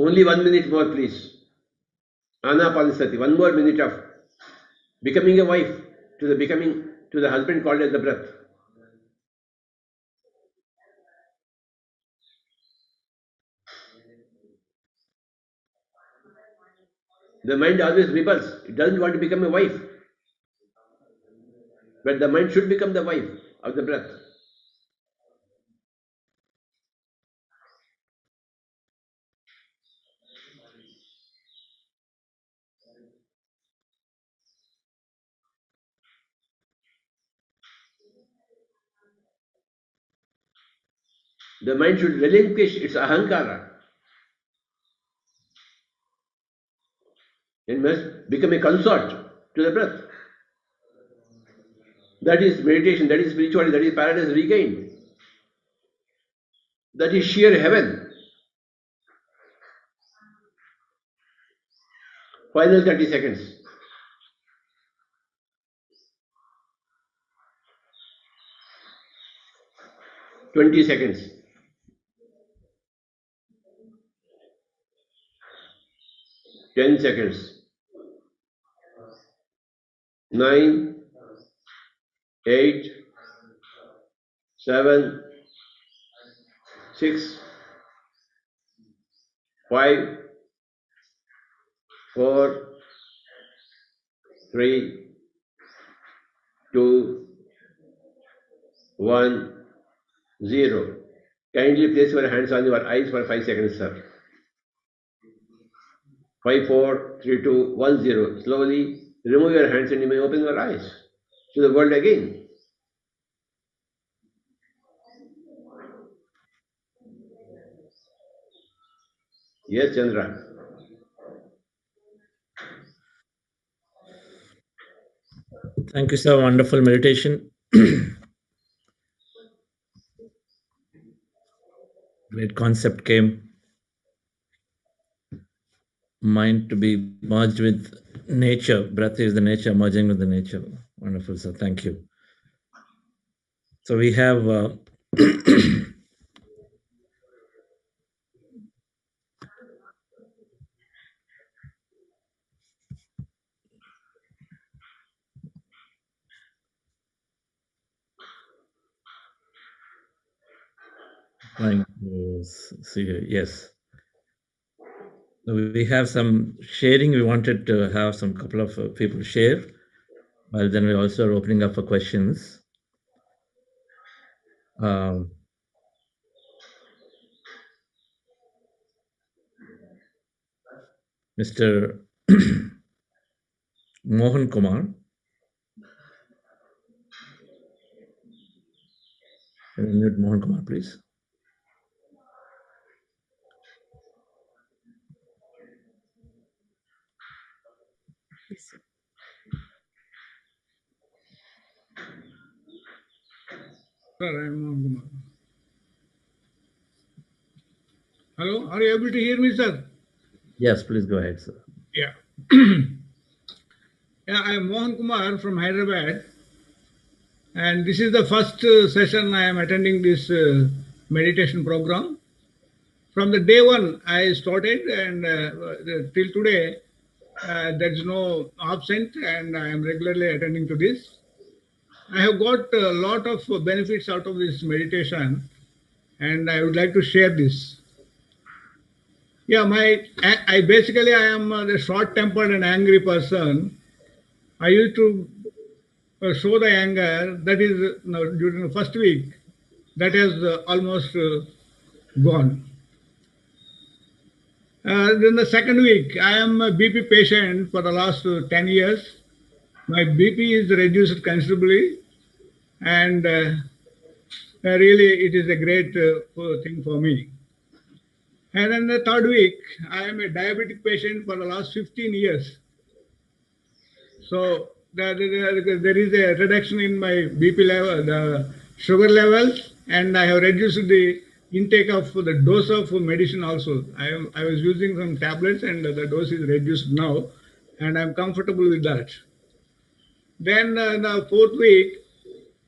Only 1 minute more, please. Anapanasati, 1 more minute of becoming a wife to the husband called as the breath. The mind always rebels. It doesn't want to become a wife. But the mind should become the wife of the breath. The mind should relinquish its ahankara and must become a consort to the breath. That is meditation, that is spirituality, that is paradise regained. That is sheer heaven. Final 30 seconds. 20 seconds. 10 seconds. 9, 8, 7, 6, 5, 4, 3, 2, 1, 0. Kindly place your hands on your eyes for 5 seconds, sir. 5, 4, 3, 2, 1, 0. Slowly remove your hands and you may open your eyes to the world again. Yes, Chandra. Thank you, sir. Wonderful meditation. Great concept came. Mind to be merged with nature. Breath is the nature, merging with the nature. Wonderful, sir. Thank you. So we have trying to see here. Yes. So we have some sharing. We wanted to have some couple of people share. While then we also are opening up for questions. Um, Mr. Mohan Kumar. Can you mute Mohan Kumar, please? Sir, I am Mohan Kumar. Hello, are you able to hear me, sir? Yes, please go ahead, sir. Yeah. Yeah, I am Mohan Kumar from Hyderabad, and this is the first session I am attending this meditation program. From the day one I started, and till today, there is no absent, and I am regularly attending to this. I have got a lot of benefits out of this meditation, and I would like to share this. Yeah, I basically I am a short-tempered and angry person. I used to show the anger. That is during the first week. That has almost gone. Then the second week, I am a BP patient for the last 10 years. My BP is reduced considerably, and really it is a great thing for me. And then the third week, I am a diabetic patient for the last 15 years. So there is a reduction in my BP level, the sugar levels, and I have reduced the intake of the dose of medicine also. I was using some tablets, and the dose is reduced now, and I'm comfortable with that. Then the fourth week,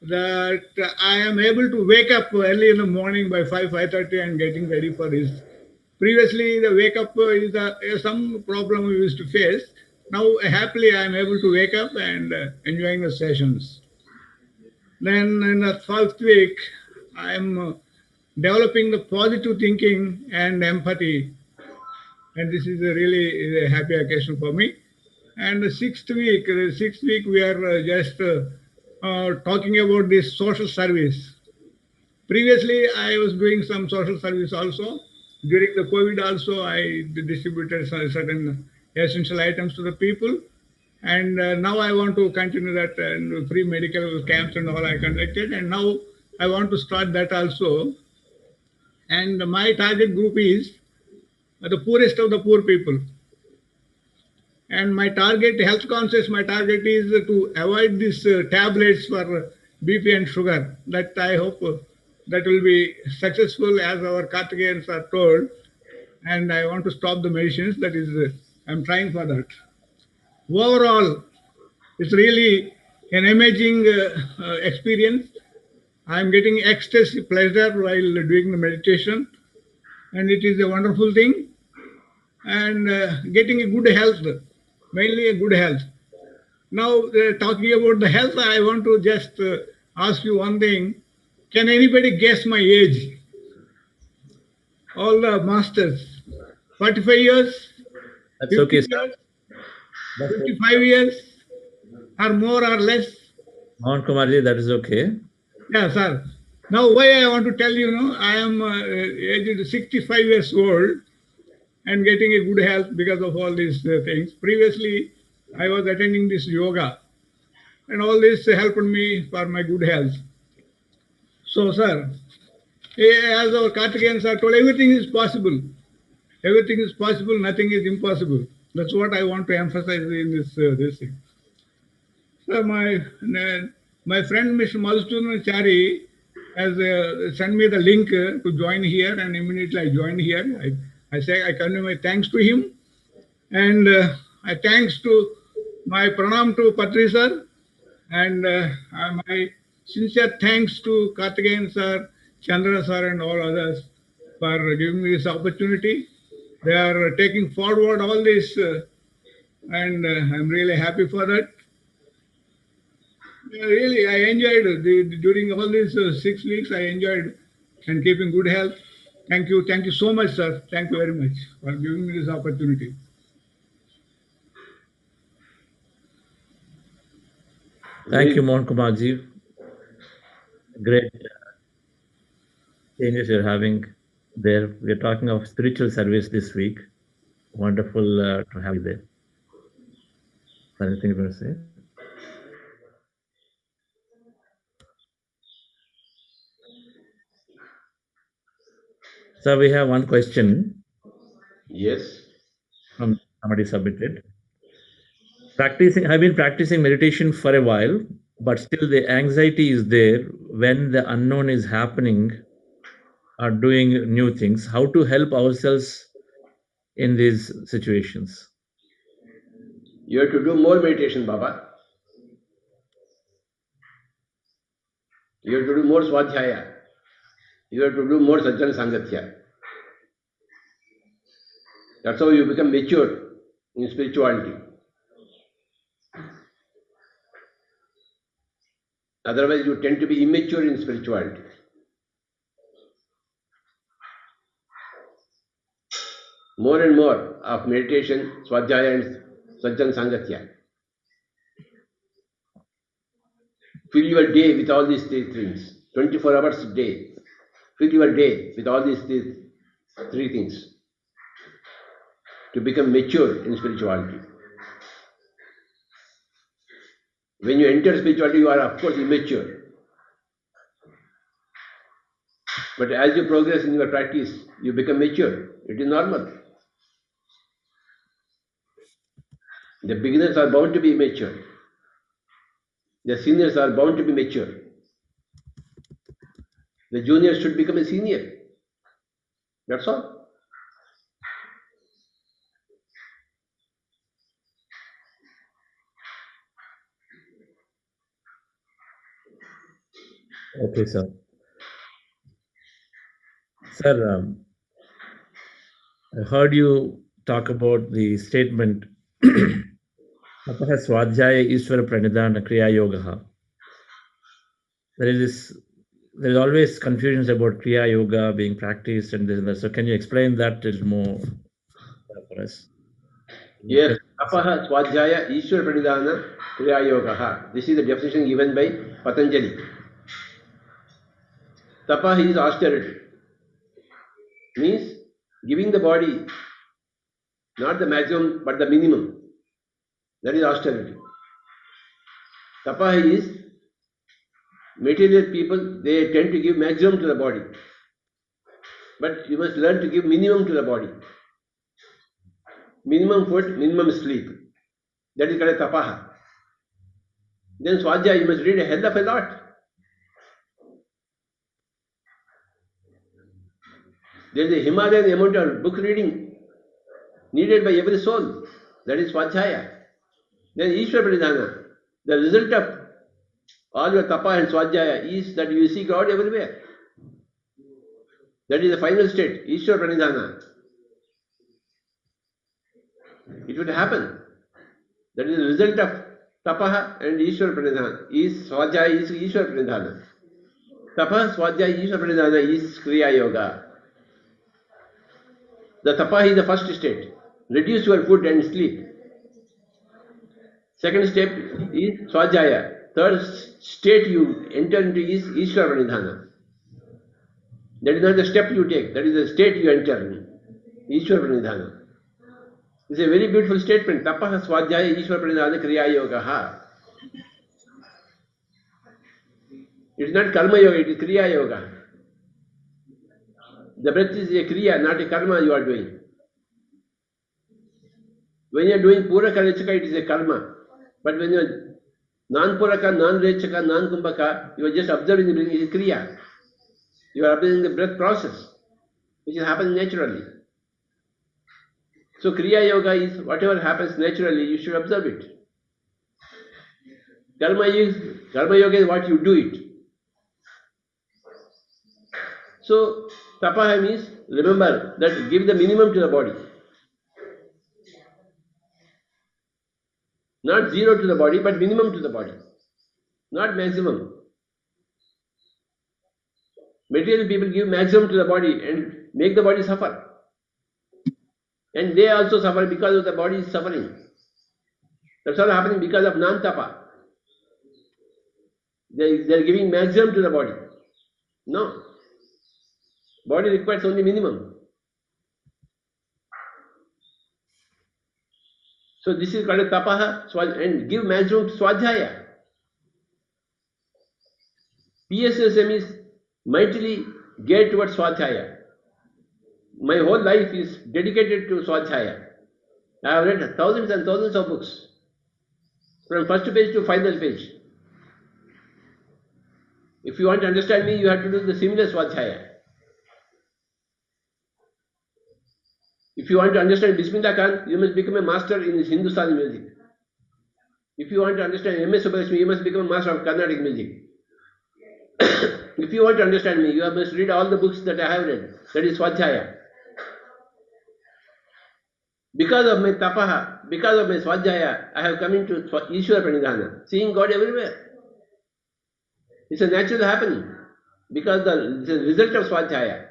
that I am able to wake up early in the morning by 5:30 and getting ready for this. Previously, the wake up is some problem we used to face. Now, happily, I am able to wake up and enjoying the sessions. Then, in the 12th week, I am developing the positive thinking and empathy, and this is a really happy occasion for me. And the sixth week, we are just talking about this social service. Previously, I was doing some social service also. During the COVID, also I distributed certain essential items to the people, and now I want to continue that and free medical camps and all I conducted, and now I want to start that also. And my target group is the poorest of the poor people. And my target, health conscious, my target is to avoid these tablets for BP and sugar. That I hope that will be successful as our Karthikeyans are told. And I want to stop the medicines. That is, I'm trying for that. Overall, it's really an amazing experience. I'm getting ecstasy pleasure while doing the meditation, and it is a wonderful thing. And getting a good health, mainly a good health. Now, talking about the health, I want to just ask you one thing. Can anybody guess my age? All the masters. 45 years, That's 50 okay, sir. years, That's okay. 55 years, or more or less? Mount Kumarji, that is okay. Yeah, sir. Now, why I want to tell you, I am aged 65 years old and getting a good health because of all these things. Previously, I was attending this yoga, and all this helped me for my good health. So, sir, as our Karthikeyan sir told, everything is possible. Everything is possible, nothing is impossible. That's what I want to emphasize in this thing. So my friend Mr. Madhusudan Chari has sent me the link to join here, and immediately I joined here. I say I convey my thanks to him, and I thanks to my pranam to Patriji sir, and my sincere thanks to Karthikeyan sir, Chandra sir, and all others for giving me this opportunity. They are taking forward all this, and I'm really happy for that. Yeah, really, I enjoyed during all these 6 weeks. I enjoyed and keeping good health. Thank you so much, sir. Thank you very much for giving me this opportunity. Thank you, Very, Mount Kumarji. Great changes you're having there. We're talking of spiritual service this week. Wonderful to have you there. Is there anything you want to say? So we have one question yes. from somebody submitted. I've been practicing meditation for a while, but still the anxiety is there when the unknown is happening or doing new things. How to help ourselves in these situations? You have to do more meditation, Baba. You have to do more swadhyaya. You have to do more sajjana sangatya. That's how you become mature in spirituality. Otherwise, you tend to be immature in spirituality. More and more of meditation, swadhyaya, and sajjana sangatya. Fill your day with all these three things. 24 hours a day. Fill your day with all these three things to become mature in spirituality. When you enter spirituality, you are, of course, immature. But as you progress in your practice, you become mature. It is normal. The beginners are bound to be immature. The seniors are bound to be mature. The junior should become a senior. That's all. Okay, sir. Sir, I heard you talk about the statement Tapah Swadhyaya Ishvara Pranidhana Kriya Yoga. There is this, there is always confusions about Kriya Yoga being practiced and this and that. So can you explain that a little more for us? Yes. Apaha Swadhyaya Ishwar Pranidhana Kriya Yogaha. This is the definition given by Patanjali. Tapa is austerity. Means giving the body not the maximum but the minimum. That is austerity. Tapa is material people, they tend to give maximum to the body. But you must learn to give minimum to the body. Minimum food, minimum sleep. That is called tapaha. Then swadhyaya, you must read a hell of a lot. There is a Himalayan amount of book reading needed by every soul. That is swadhyaya. Then Ishwar Pranidhana. The result of All your tapa and swadhyaya is that you see God everywhere. That is the final state, Ishwar Pranidhana. It would happen. That is the result of tapaha and Ishwar Pranidhana. Is swadhyaya is Ishwar Pranidhana. Tapaha, swadhyaya, Ishwar Pranidhana is Kriya Yoga. The tapaha is the first state. Reduce your food and sleep. Second step is swadhyaya. Third state you enter into is Ishwar Pranidhana. That is not the step you take, that is the state you enter in. Ishwar Pranidhana. It's a very beautiful statement. Tapaha swadhyaya Ishwar Pranidhana Kriya Yoga. It's not Karma Yoga, it is Kriya Yoga. The breath is a Kriya, not a Karma you are doing. When you are doing Puraka Rechaka, it is a Karma. But when you are non-Puraka, non-Rechaka, non-Kumbhaka, you are just observing the breathing, it is Kriya. You are observing the breath process, which is happening naturally. So Kriya Yoga is whatever happens naturally, you should observe it. Karma Yoga is what you do it. So tapaha means remember that give the minimum to the body. Not zero to the body, but minimum to the body. Not maximum. Material people give maximum to the body and make the body suffer. And they also suffer because of the body is suffering. That's all happening because of non-tapa. They're giving maximum to the body. No. Body requires only minimum. So this is called a tapaha and give maximum to swadhyaya. PSSM is mightily geared towards swadhyaya. My whole life is dedicated to swadhyaya. I have read thousands and thousands of books, from first page to final page. If you want to understand me, you have to do the similar swadhyaya. If you want to understand Bismillah Khan, you must become a master in Hindustani music. If you want to understand M.S. Subbulakshmi, you must become a master of Carnatic music. If you want to understand me, you must read all the books that I have read. That is swadhyaya. Because of my tapaha, because of my swadhyaya, I have come into Ishwar Pranidhana, seeing God everywhere. It's a natural happening because it's a result of swadhyaya.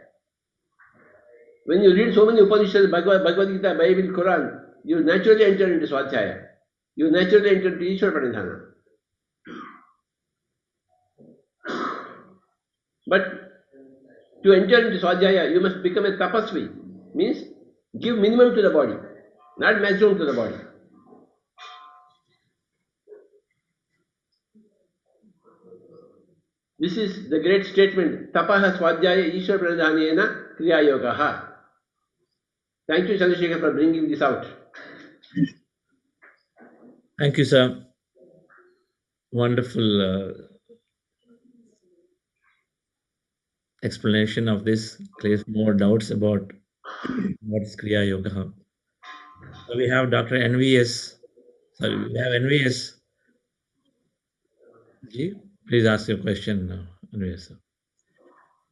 When you read so many Upanishads, Bhagavad Gita, Bible, Quran, you naturally enter into swadhyaya. You naturally enter into Ishwar Pranidhana. But to enter into swadhyaya, you must become a tapasvi. Means give minimum to the body, not maximum to the body. This is the great statement. Tapaha swadhyaya Ishwar Pranidhanena Kriya Yogaha. Thank you, Chandrasekhar, for bringing this out. Thank you, sir. Wonderful explanation of this. Clears more doubts about what's Kriya Yoga. So we have Dr. NVS. Sorry, we have NVS. Ji, please ask your question now, NVS. Sir.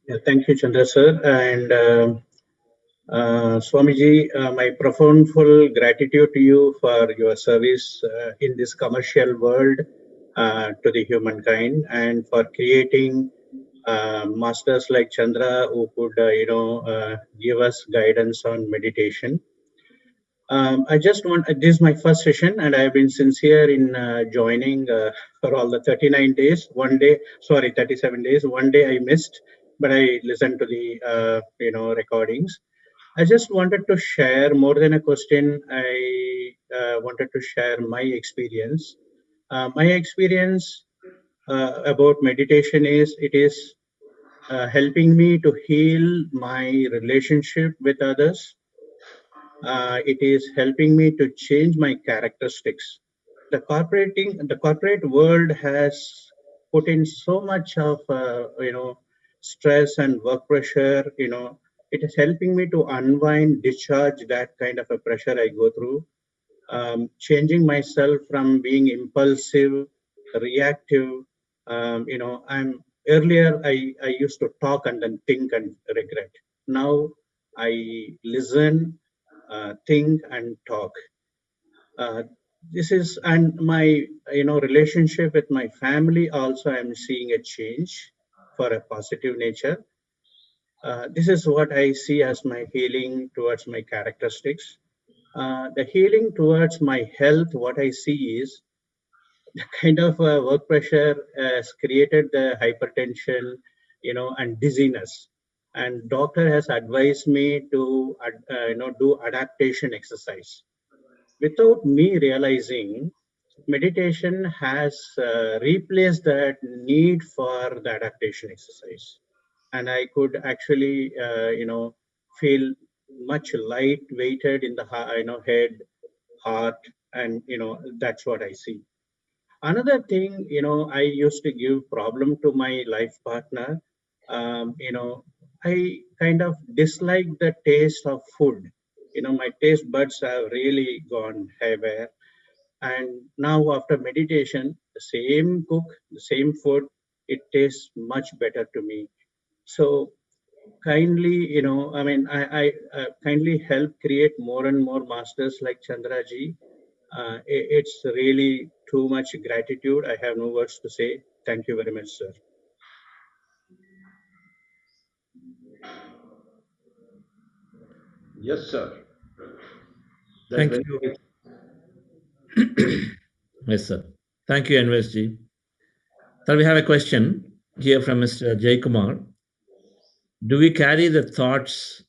Yeah, thank you, Chandra sir. And Swamiji, my profoundful gratitude to you for your service in this commercial world to the humankind, and for creating masters like Chandra who could, give us guidance on meditation. I just want, this is my first session, and I've been sincere in joining for all the 39 days. 37 days. One day I missed, but I listened to the, recordings. I just wanted to share more than a question. I wanted to share my experience. My experience about meditation is it is helping me to heal my relationship with others. It is helping me to change my characteristics. The corporate world has put in so much of stress and work pressure. It is helping me to unwind, discharge that kind of a pressure I go through. Changing myself from being impulsive, reactive, I'm earlier I used to talk and then think and regret. Now I listen, think and talk. Uh, this is, and my relationship with my family also I'm seeing a change for a positive nature. This is what I see as my healing towards my characteristics. The healing towards my health, what I see is the kind of work pressure has created the hypertension, and dizziness. And doctor has advised me to, do adaptation exercise. Without me realizing, meditation has replaced that need for the adaptation exercise, and I could actually feel much light weighted in the head, heart, and that's what I see. Another thing, I used to give problem to my life partner. I kind of dislike the taste of food. My taste buds have really gone haywire. And now after meditation, the same cook, the same food, it tastes much better to me. So kindly, I kindly help create more and more masters like Chandraji. It's really too much gratitude. I have no words to say. Thank you very much, sir. Yes, sir. That's Thank very you. nice. Yes, sir. Thank you, NVSG. Sir, we have a question here from Mr. Jay Kumar. Do we carry the thoughts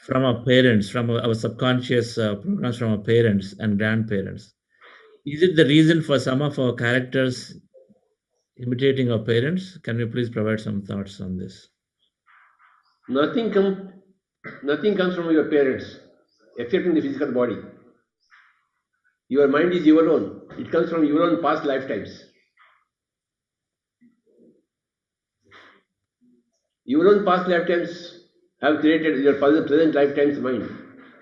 from our parents, from our subconscious programs from our parents and grandparents? Is it the reason for some of our characters imitating our parents? Can you please provide some thoughts on this? Nothing comes nothing comes from your parents except in the physical body. Your mind is your own. It comes from your own past lifetimes. Your own past lifetimes have created your present lifetime's mind.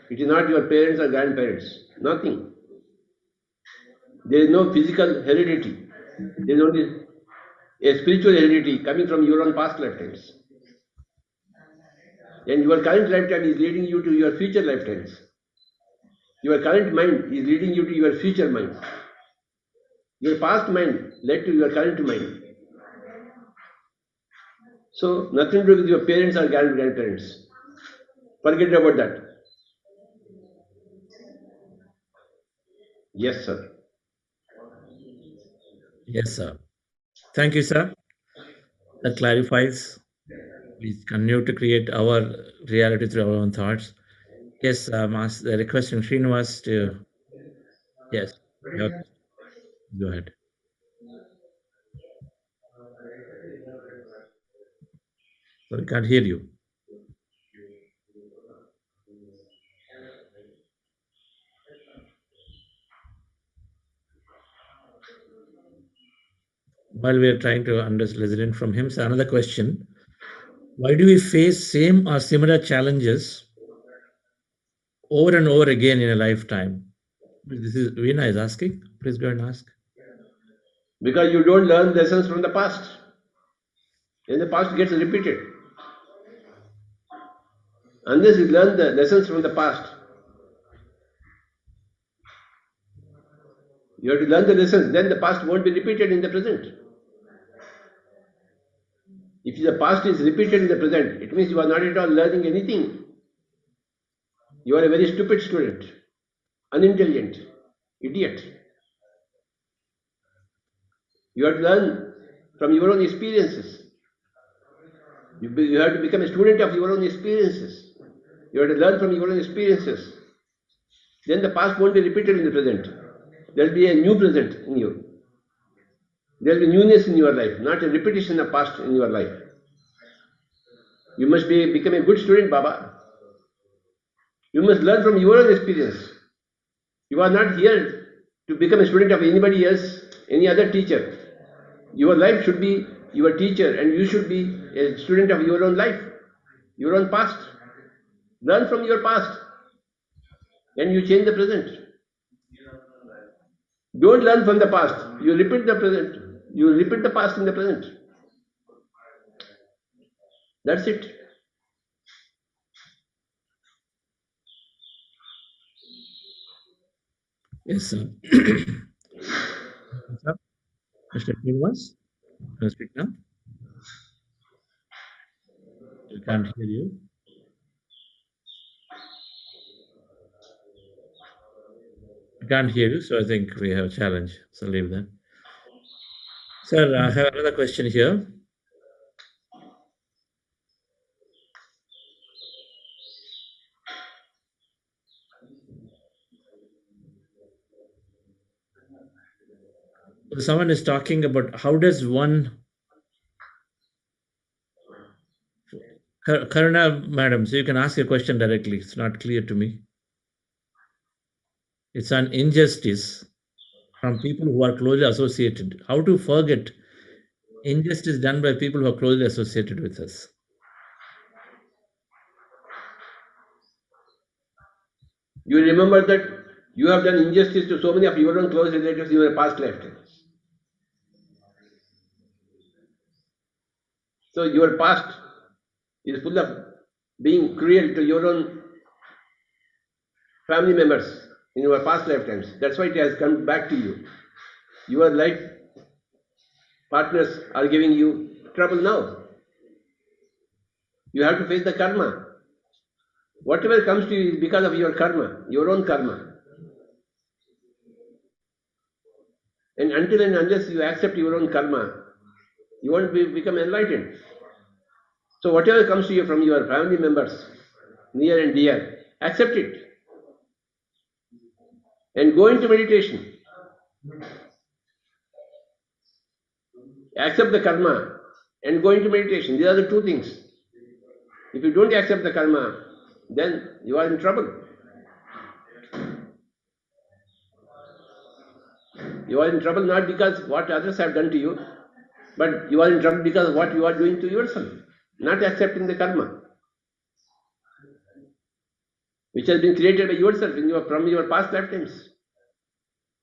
It is not your parents or grandparents. Nothing. There is no physical heredity. There is only a spiritual heredity coming from your own past lifetimes. And your current lifetime is leading you to your future lifetimes. Your current mind is leading you to your future mind. Your past mind led to your current mind. So nothing to do with your parents or grandparents. Forget about that. Yes, sir. Yes, sir. Thank you, sir. That clarifies. We continue to create our reality through our own thoughts. Yes, requesting Srinivas to, yes, your question. Go ahead. So we can't hear you. While we are trying to understand resident from him, so another question. Why do we face same or similar challenges over and over again in a lifetime? This is Veena is asking. Please go and ask. Because you don't learn lessons from the past. And the past gets repeated. Unless you learn the lessons from the past, you have to learn the lessons, then the past won't be repeated in the present. If the past is repeated in the present, it means you are not at all learning anything. You are a very stupid student, unintelligent, idiot. You have to learn from your own experiences. You have to become a student of your own experiences. You have to learn from your own experiences. Then the past won't be repeated in the present. There will be a new present in you. There will be newness in your life, not a repetition of past in your life. You must become a good student, Baba. You must learn from your own experience. You are not here to become a student of anybody else, any other teacher. Your life should be your teacher, and you should be a student of your own life, your own past. Learn from your past, and you change the present. Don't learn from the past, you repeat the present. You will repeat the past in the present. That's it. Yes, sir. Sir, Mr. Srinivas, can you speak now? We can't hear you. We can't hear you, so I think we have a challenge. So leave that. Sir, I have another question here. So someone is talking about how does one Karuna, madam, so you can ask your question directly. It's not clear to me. It's an injustice from people who are closely associated. How to forget injustice done by people who are closely associated with us? You remember that you have done injustice to so many of your own close relatives in your past lifetimes. So your past is full of being cruel to your own family members in your past lifetimes. That's why it has come back to you. Your life partners are giving you trouble now. You have to face the karma. Whatever comes to you is because of your karma, your own karma. And until and unless you accept your own karma, you won't become enlightened. So whatever comes to you from your family members, near and dear, accept it. And go into meditation. Accept the karma and go into meditation. These are the two things. If you don't accept the karma, then you are in trouble. You are in trouble not because what others have done to you, but you are in trouble because of what you are doing to yourself, not accepting the karma, which has been created by yourself from your past lifetimes.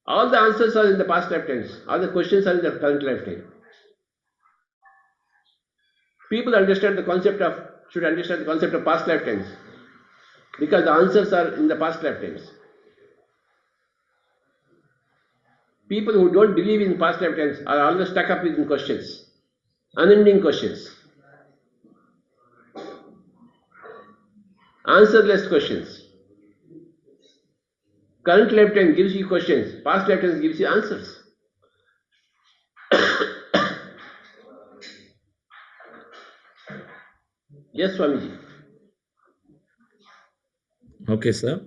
All the answers are in the past lifetimes. All the questions are in the current lifetime. People should understand the concept of past lifetimes because the answers are in the past lifetimes. People who don't believe in past lifetimes are always stuck up with questions, unending questions, answerless questions. Current lifetime gives you questions, past lifetime gives you answers. Yes, Swamiji. Okay, sir.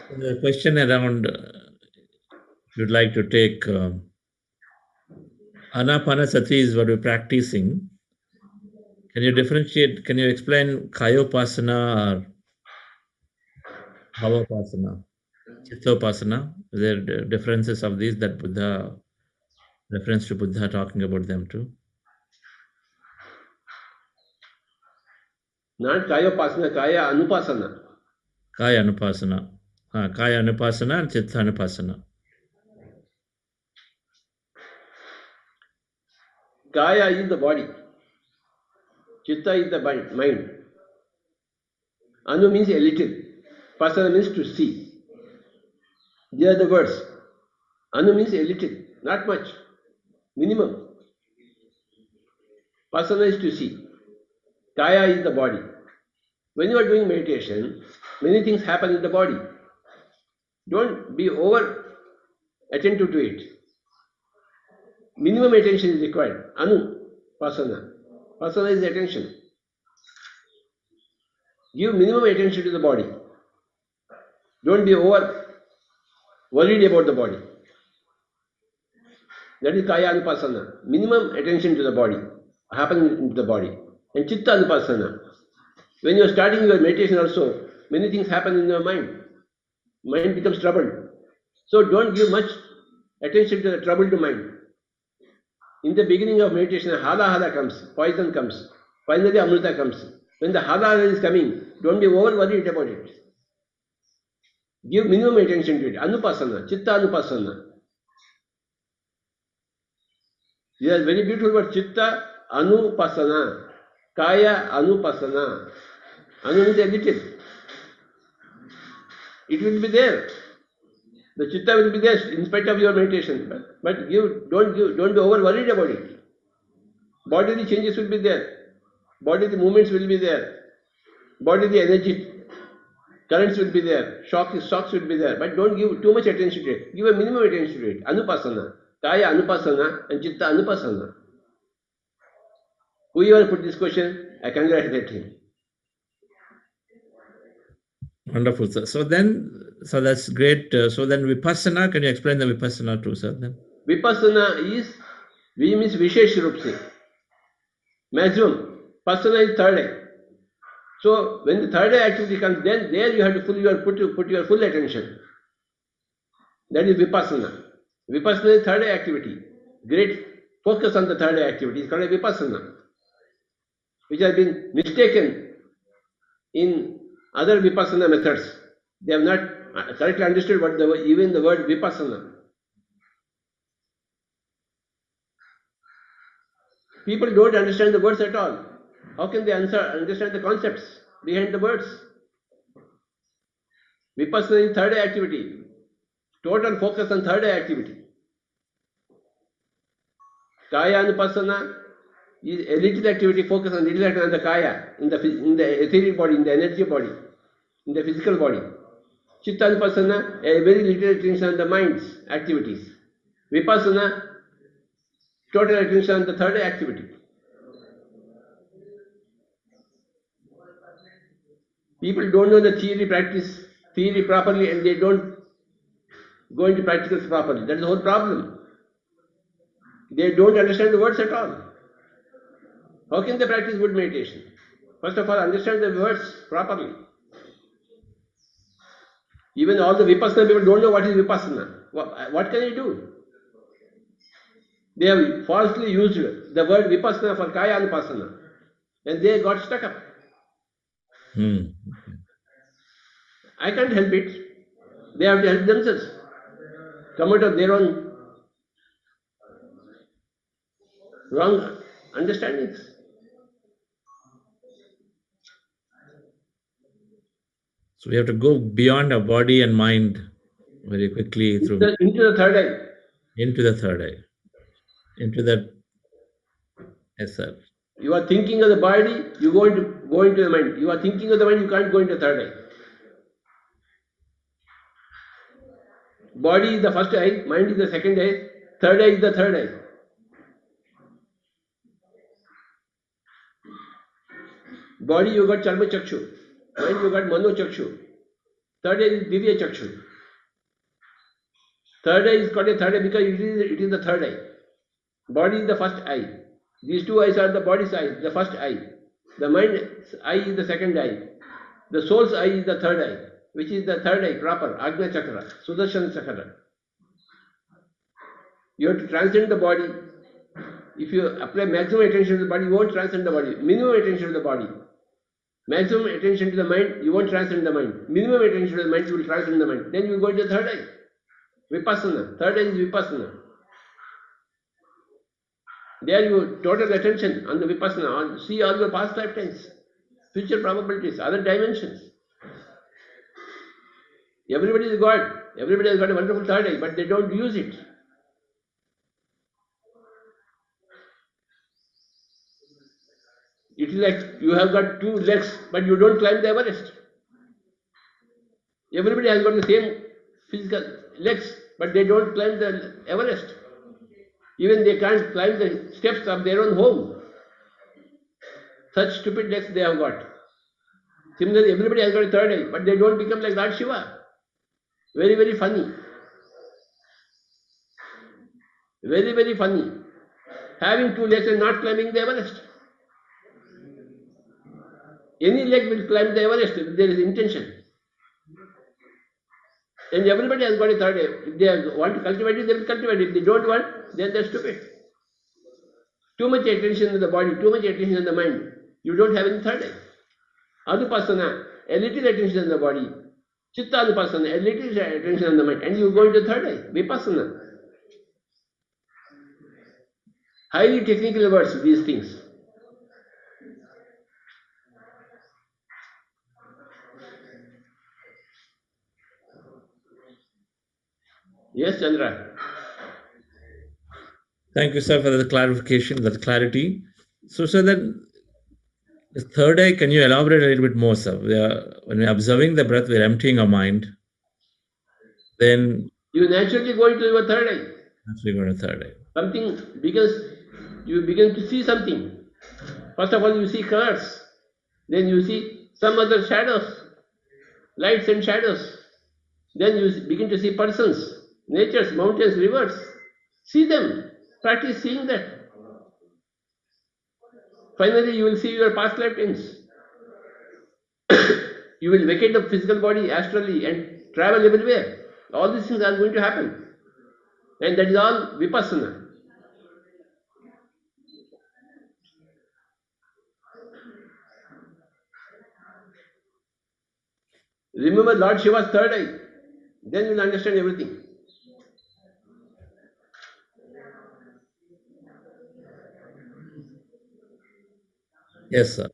So the question around you'd like to take Anapanasati is what we're practicing. Can you differentiate? Can you explain Kayopasana or Bhavapasana, Chittopasana? Is there differences of these that Buddha, reference to Buddha talking about them too? Not Kayopasana, Kaya Anupasana. Kaya Anupasana. Kaya Anupasana and Chitta Anupasana. Kaya is the body, Chitta is the mind. Anu means a little, Pasana means to see. These are the words. Anu means a little, not much, minimum. Pasana is to see. Kaya is the body. When you are doing meditation, many things happen in the body. Don't be over attentive to it. Minimum attention is required. Anu, pasana. Pasana is attention. Give minimum attention to the body. Don't be over worried about the body. That is Kaya Anupasana. Minimum attention to the body, happening into the body. And Chitta Anupasana. When you are starting your meditation also, many things happen in your mind. Mind becomes troubled. So don't give much attention to the troubled mind. In the beginning of meditation, hala hala comes, poison comes. Finally, amrita comes. When the hala hala is coming, don't be over worried about it. Give minimum attention to it. Anupasana, Chitta Anupasana. These are very beautiful words. Chitta Anupasana. Kaya Anupasana. Anu means a little. It will be there. The chitta will be there in spite of your meditation. But don't be over worried about it. Bodily changes will be there. Bodily movements will be there. Bodily energy currents will be there. Shocks will be there. But don't give too much attention to it. Give a minimum attention to it. Anupasana. Kaya Anupasana and Chitta Anupasana. Whoever put this question, I congratulate him. Wonderful, sir. So that's great. So then Vipassana, can you explain the Vipassana too, sir? Then? Vipassana is, V means Vishesh Rup se. Maximum. Pasana is third eye. So when the third eye activity comes, then there you have to put your full attention. That is Vipassana. Vipassana is third eye activity. Great focus on the third eye activity is called Vipassana, which has been mistaken in other Vipassana methods. They have not correctly understood what even the word Vipassana. People don't understand the words at all. How can they understand the concepts behind the words? Vipassana is third eye activity. Total focus on third eye activity. Kaya Anupasana is a little activity, focus on little activity on the Kaya, in the etheric body, in the energy body, in the physical body. Chitta Anupasana, a very little attention on the mind's activities. Vipassana, total attention on the third eye activity. People don't know the theory properly, and they don't go into practicals properly. That's the whole problem. They don't understand the words at all. How can they practice good meditation? First of all, understand the words properly. Even all the Vipassana people don't know what is Vipassana. What can you do? They have falsely used the word Vipassana for Kaya Anupasana, and they got stuck up. I can't help it. They have to help themselves. Come out of their own wrong understandings. So we have to go beyond our body and mind very quickly Into the third eye. Into the third eye. Into that. Yes, sir. You are thinking of the body, you go into the mind. You are thinking of the mind, you can't go into the third eye. Body is the first eye, mind is the second eye, third eye is the third eye. Body you got Charma Chakshu, mind you got Mano Chakshu, third eye is Divya Chakshu. Third eye is called a third eye because it is the third eye. Body is the first eye. These two eyes are the body's eyes, the first eye. The mind's eye is the second eye. The soul's eye is the third eye, which is the third eye proper, Agnya Chakra, Sudarshan Chakra. You have to transcend the body. If you apply maximum attention to the body, you won't transcend the body. Minimum attention to the body. Maximum attention to the mind, you won't transcend the mind. Minimum attention to the mind, you will transcend the mind. Then you go to the third eye. Vipassana. Third eye is Vipassana. There you total attention on the Vipassana. See all your past lifetimes, future probabilities, other dimensions. Everybody is God. Everybody has got a wonderful third eye, but they don't use it. It is like you have got two legs, but you don't climb the Everest. Everybody has got the same physical legs, but they don't climb the Everest. Even they can't climb the steps of their own home. Such stupid legs they have got. Similarly, everybody has got a third eye, but they don't become like Lord Shiva. Very, very funny. Very, very funny. Having two legs and not climbing the Everest. Any leg will climb the Everest if there is intention. And everybody has got a third eye. If they want to cultivate it, they will cultivate it. If they don't want, then they're stupid. Too much attention in the body, too much attention in the mind. You don't have any third eye. Anupasana, a little attention in the body. Chitta Anupasana, a little attention on the mind, and you go into third eye, Vipassana. Highly technical words, these things. Yes, Chandra. Thank you, sir, for the clarification, that clarity. So, sir, then the third eye, can you elaborate a little bit more, sir? When we're observing the breath, we're emptying our mind. Then You naturally go into your third eye. actually go to third eye. Something because you begin to see something. First of all, you see colors. Then you see some other shadows, lights and shadows. Then you begin to see persons, natures, mountains, rivers. See them. Practice seeing that. Finally, you will see your past lifetimes. You will vacate the physical body astrally and travel everywhere. All these things are going to happen. And that is all vipassana. Remember Lord Shiva's third eye. Then you will understand everything. Yes, sir.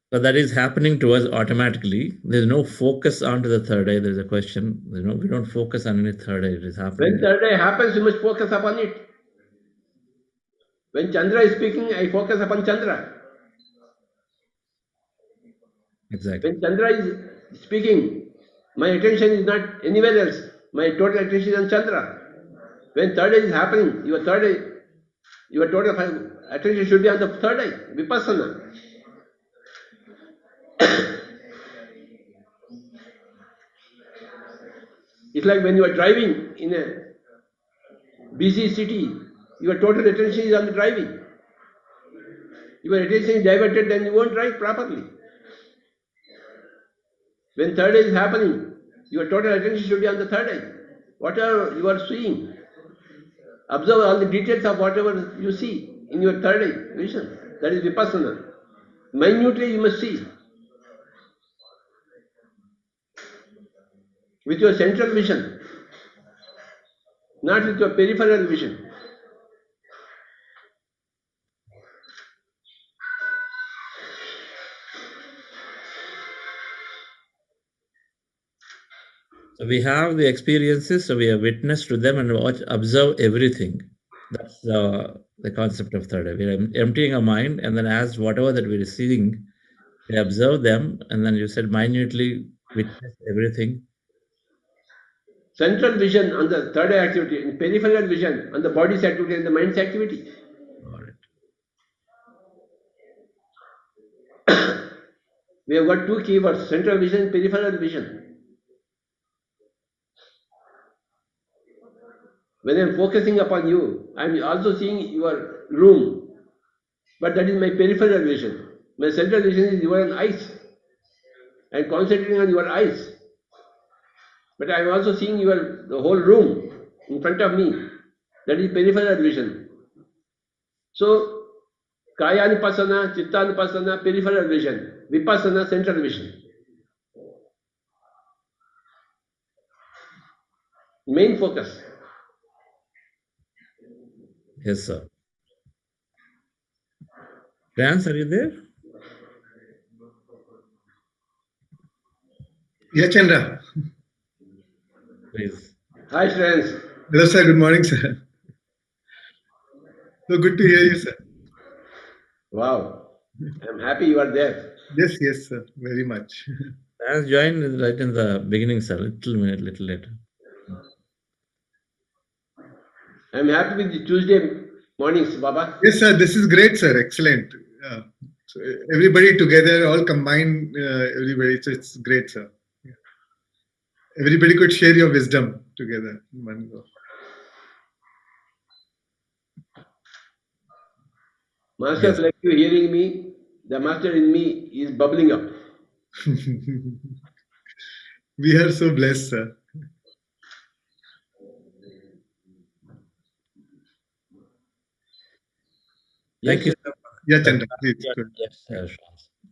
But that is happening to us automatically. There's no focus onto the third eye. There's a question. We don't focus on any third eye. It is happening. When third eye happens, you must focus upon it. When Chandra is speaking, I focus upon Chandra. Exactly. When Chandra is speaking, my attention is not anywhere else. My total attention is on Chandra. When third eye is happening, your total attention should be on the third eye, vipassana. It's like when you are driving in a busy city, your total attention is on the driving. Your attention is diverted, then you won't drive properly. When third eye is happening, your total attention should be on the third eye. Whatever you are seeing, observe all the details of whatever you see in your third eye vision. That is vipassana. Minutely you must see. With your central vision, not with your peripheral vision. So we have the experiences, so we are witness to them and observe everything. That's the concept of third eye. We are emptying our mind, and then as whatever that we're seeing, we observe them, and then you said minutely witness everything. Central vision on the third eye activity, and peripheral vision on the body's activity and the mind's activity. Got it. We have got two keywords, central vision, peripheral vision. When I am focusing upon you, I am also seeing your room, but that is my peripheral vision. My central vision is your eyes. I am concentrating on your eyes, but I am also seeing the whole room in front of me. That is peripheral vision. So, Kayanupasana, Chittanupasana, peripheral vision. Vipassana, central vision. Main focus. Yes, sir. Grants, are you there? Yeah, Chandra. Please. Hi, friends. Hello, sir. Good morning, sir. So good to hear you, sir. Wow. I'm happy you are there. Yes, sir. Very much. I joined right in the beginning, sir. Little later. I'm happy with the Tuesday mornings, Baba. Yes, sir. This is great, sir. Excellent. So everybody together, all combined, everybody. So it's great, sir. Yeah. Everybody could share your wisdom together in one go. Masters Yes. like you hearing me, the master in me is bubbling up. We are so blessed, sir. Thank you, Yes, sir. Yeah, Chandra. Please. Yes, sir.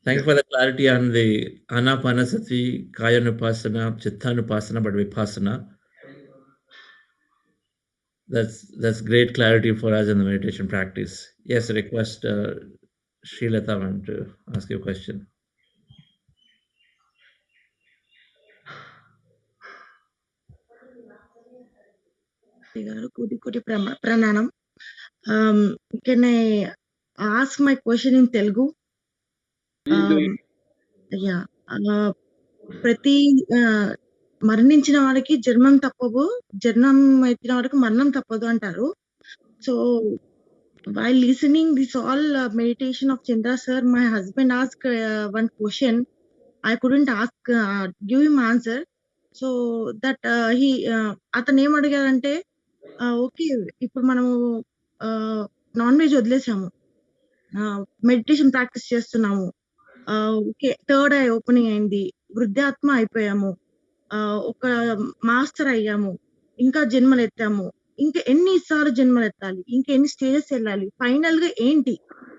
Thank you for the clarity on the Anapanasati, Kayanupasana, Chittanupasana, but Vipassana. That's great clarity for us in the meditation practice. Yes, I request Srilata ma'am to ask you a question. Koti prananam. Can I ask my question in Telugu? Please do it. Yeah. ప్రతి మరణించిన వాడికి జన్మం తప్పదు, జన్మం ఎత్తిన వాడికి మరణం తప్పదు అంటారు. So while listening this all meditation of Chandra sir, my husband asked one question. I couldn't give him answer. So that he అతను ఏం అడిగారంటే, ఓకే ఇప్పుడు మనము నాన్ వెజ్ వదిలేసాము, మెడిటేషన్ ప్రాక్టీస్ చేస్తున్నాము, ఓకే థర్డ్ ఐ ఓపెనింగ్ అయింది, వృద్ధాత్మ అయిపోయాము, ఒక master అయ్యాము, ఇంకా జన్మలు ఎత్తాము, ఇంకా ఎన్నిసార్లు జన్మలు ఎత్తాలి, ఇంకా ఎన్ని స్టేజెస్ వెళ్ళాలి, ఫైనల్ గా ఏంటి,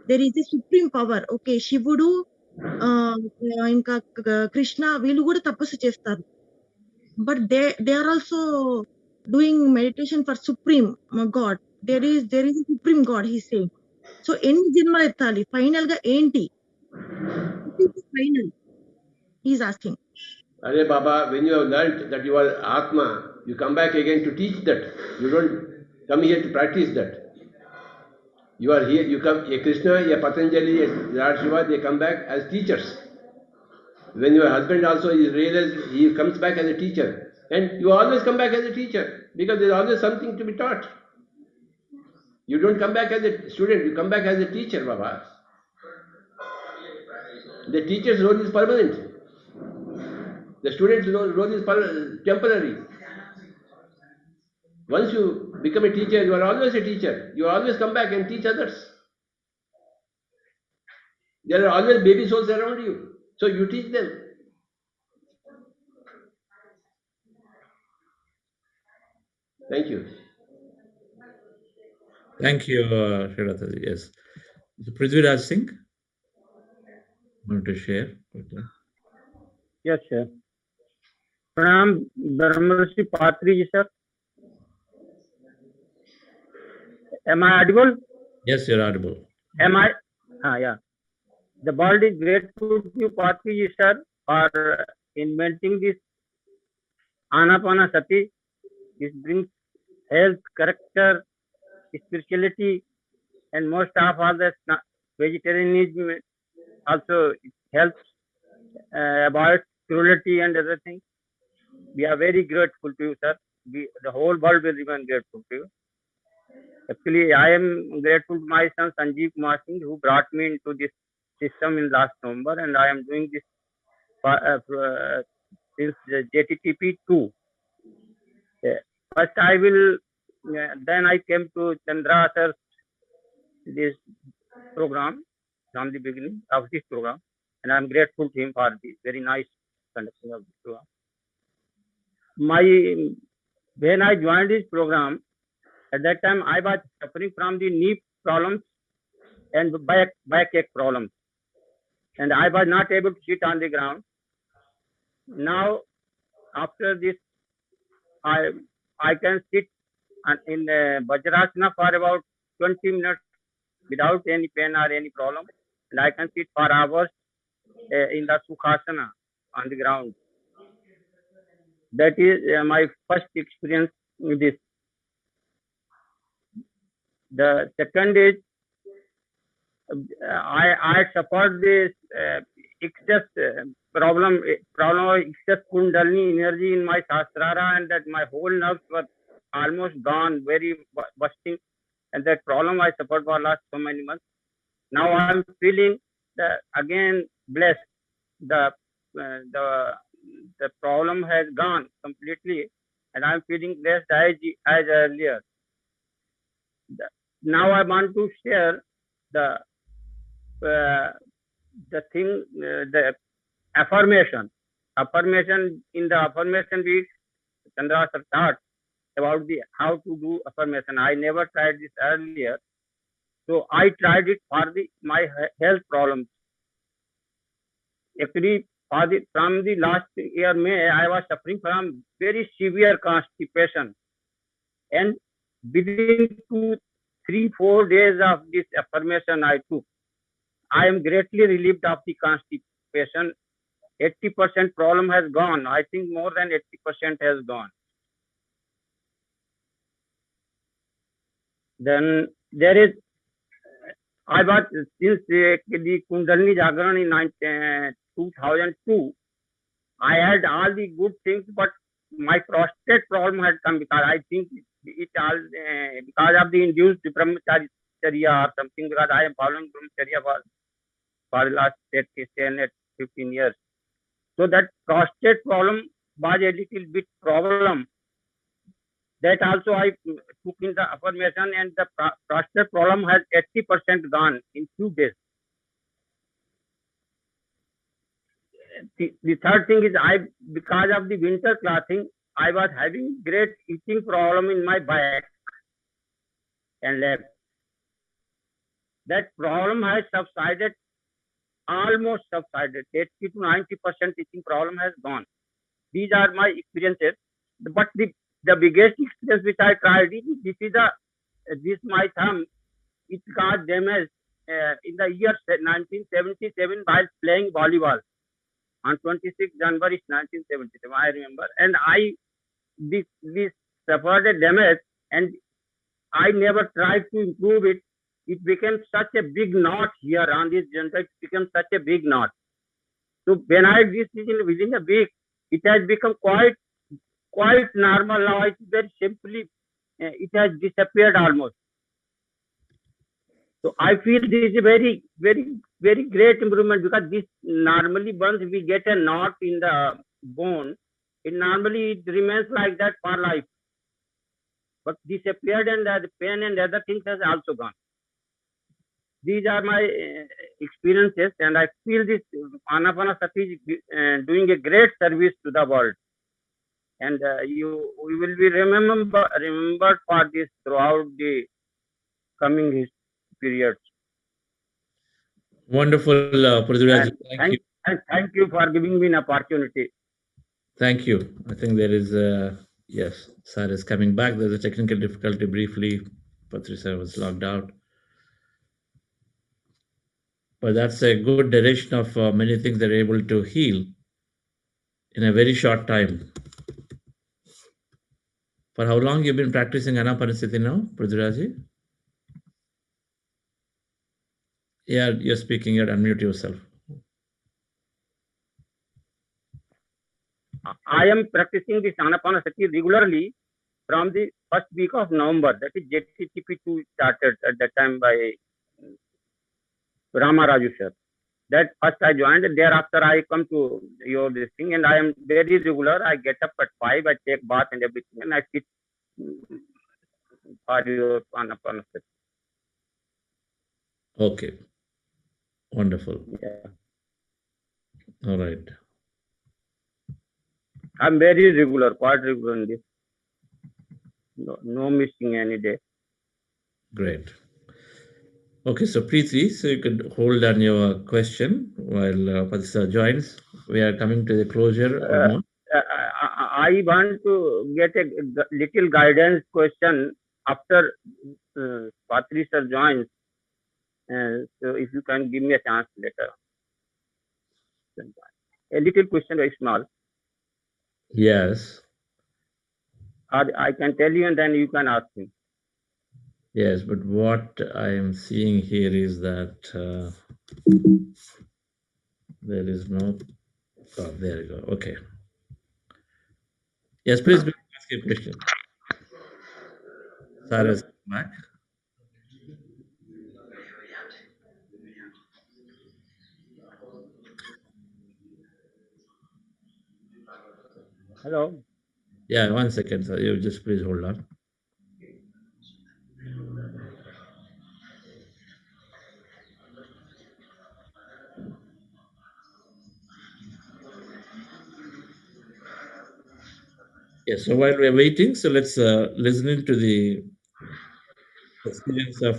there is the supreme power. Okay శివుడు ఇంకా కృష్ణ వీళ్ళు కూడా తపస్సు చేస్తారు, but they are also doing meditation for supreme god. There is supreme god he saying. So ఎన్ని జన్మలు ఎత్తాలి, ఫైనల్ గా ఏంటి, final he's asking. Are Baba, when you have learnt that you are Atma, you come back again to teach that. You don't come here to practice that. You are here, you come, a Krishna, a Patanjali, a Lord Shiva, they come back as teachers. When your husband also is realized, he comes back as a teacher. And you always come back as a teacher, because there is always something to be taught. You don't come back as a student, you come back as a teacher, Baba. The teacher's role is permanent. The student's role is temporary. Once you become a teacher, you are always a teacher. You always come back and teach others. There are always baby souls around you, so you teach them. Thank you. Thank you, Srilata. Yes. Prithviraj Singh, want to share? Okay. Yes, sir. Pranam Brahmarshi Patriji, sir. Am I audible? Yes, you're audible. Am I? Yeah. The world is grateful to you, Patriji, sir, for inventing this Anapanasati. This brings health, character, spirituality, and most of all the vegetarianism also helps avoid cruelty and other things. We are very grateful to you, sir. The whole world will remain grateful to you. Actually, I am grateful to my son Sanjeev Kumar Singh, who brought me into this system in last November, and I am doing this since JTTP 2. First, I will. Then I came to Chandra sir's this program from the beginning of this program, and I am grateful to him for the very nice conducting of this program. When I joined this program, at that time I was suffering from the knee problems and backache problems, and I was not able to sit on the ground. Now, after this, I can sit in Vajrasana for about 20 minutes without any pain or any problem, and I can sit for hours in the Sukh Aasana on the ground. That is my first experience with this. The second is I suffered this excess problem of excess kundalini energy in my sahasrara, and that my whole nerves were almost gone, very busting, and that problem I suffered for last so many months. Now I am feeling again blessed. The problem has gone completely, and I am feeling blessed as earlier. Now I want to share the thing, the affirmation. In the affirmation week, Chandra sir taught about how to do affirmation. I never tried this earlier, so I tried it for my health problems. Actually, from the last year May, I was suffering from very severe constipation, and within 2, 3, 4 days of this affirmation I took, I am greatly relieved of the constipation. 80% problem has gone. I think more than 80% has gone. Then there is, I was since the Kundalini Jagran in 2002. I had all the good things, but my prostate problem had come because I think it all because of the induced brahmacharya or something, because I am following brahmacharya for the last 10 or 15 years. So that prostate problem was a little bit problem. That also I took in the affirmation, and the prostate problem has 80% gone in few days. The third thing is, because of the winter clothing, I was having great itching problem in my back and leg. That problem has subsided, almost subsided. 80 to 90% itching problem has gone. These are my experiences. But the biggest experience which I tried is, this my thumb, it got damaged in the year 1977 while playing volleyball on 26 January 1977. I remember, and this suffered a damage, and I never tried to improve it. It became such a big knot here on this gender. It became such a big knot. So when I did this within a week, it has become quite normal now. It's very simply, it has disappeared almost. So I feel this is a very, very, very great improvement, because this normally once we get a knot in the bone, it normally remains like that for life. But disappeared, and the pain and other things has also gone. These are my experiences, and I feel this Anapanasati is doing a great service to the world. And you will be remembered for this throughout the coming periods. Wonderful, Patriji. Thank you. And thank you for giving me an opportunity. Thank you. I think there is, yes, Sir is coming back. There's a technical difficulty briefly. Patriji was logged out. But that's a good direction of many things that are able to heal in a very short time. For how long you've been practicing Anapanasati now, Patriji? Yeah, you're speaking. You unmute yourself. I am practicing this Anapanasati regularly from the first week of November. That is JTTP2 started at that time by Rama Raju sir. That first I joined, thereafter I come to your this thing, and I am very regular. I get up at 5, I take bath and everything, and I sit for your Anapanasati. Okay. Wonderful. Yeah. All right. I'm very regular, quite regular in this. No missing any day. Great. Okay, so Preeti, so you could hold on your question while Patriji joins. We are coming to the closure almost. I want to get a little guidance question after Patriji sir joins. So if you can give me a chance later. A little question, very small. Yes. I can tell you, and then you can ask me. Yes, but what I am seeing here is that there is no. Oh, there you go. Okay. Yes, please go ask your question. Sarah's back. Hello. Yeah, 1 second, sir. You just please hold on. Yes, so while we're waiting, so let's listen into the experience of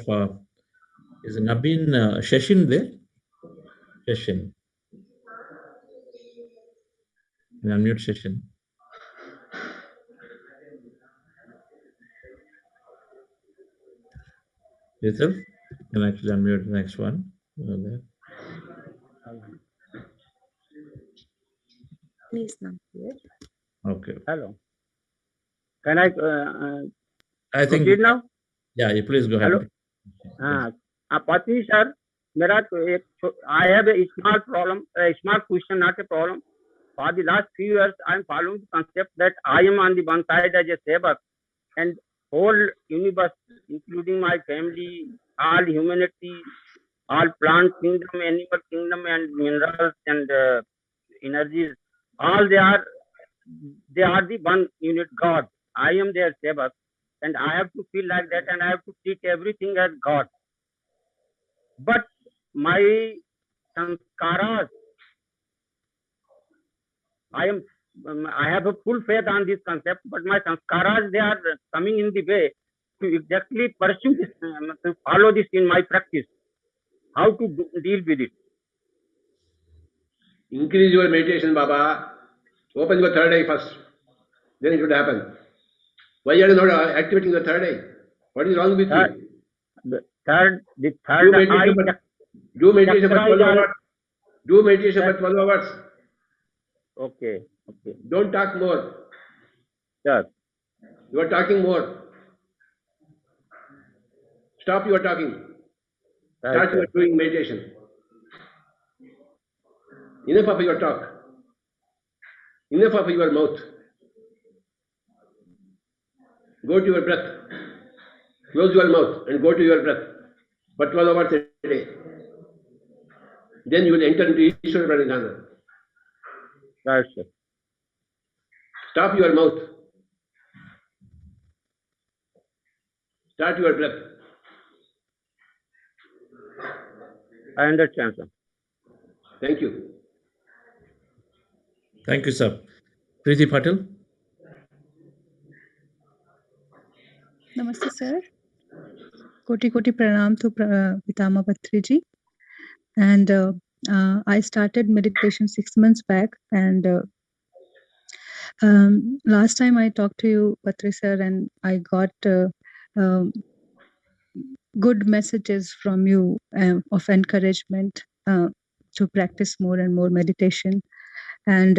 is Nabin Shashin there? Shashin. Unmute session. Yourself can actually unmute the next one. There. Please not here. Okay. Hello. Can I I think proceed now? yeah, you please go ahead. Hello. Patriji sir, I have a small problem, a small question, not a problem. For the last few years, I am following the concept that I am on the one side as a saver, and whole universe, including my family, all humanity, all plant kingdom, animal kingdom, and minerals and energies, all they are the one unit God. I am their saver, and I have to feel like that, and I have to treat everything as God. But my sanskaras, I have a full faith on this concept, but my sanskaras, they are coming in the way to exactly pursue this, to follow this in my practice. How to deal with it? Increase your meditation, Baba. Open your third eye first. Then it will happen. Why are you not activating your third eye? What is wrong with you? The third Do meditation for 12 chakra hours. Do meditation for 12 hours. Okay. Don't talk more. Yes. You are talking more. Stop your talking. Start your doing meditation. Enough of your talk. Enough of your mouth. Go to your breath. Close your mouth and go to your breath for 12 hours a day. Then you will enter into Ishwara Pranidhana. Right, sir. Stop your mouth. Start your breath. I understand, sir. Thank you. Thank you, sir. Preeti Patel. Namaste, sir. Koti pranam to Pitama Patriji. And I started meditation 6 months back. And last time I talked to you, Patri sir, and I got good messages from you of encouragement to practice more and more meditation. And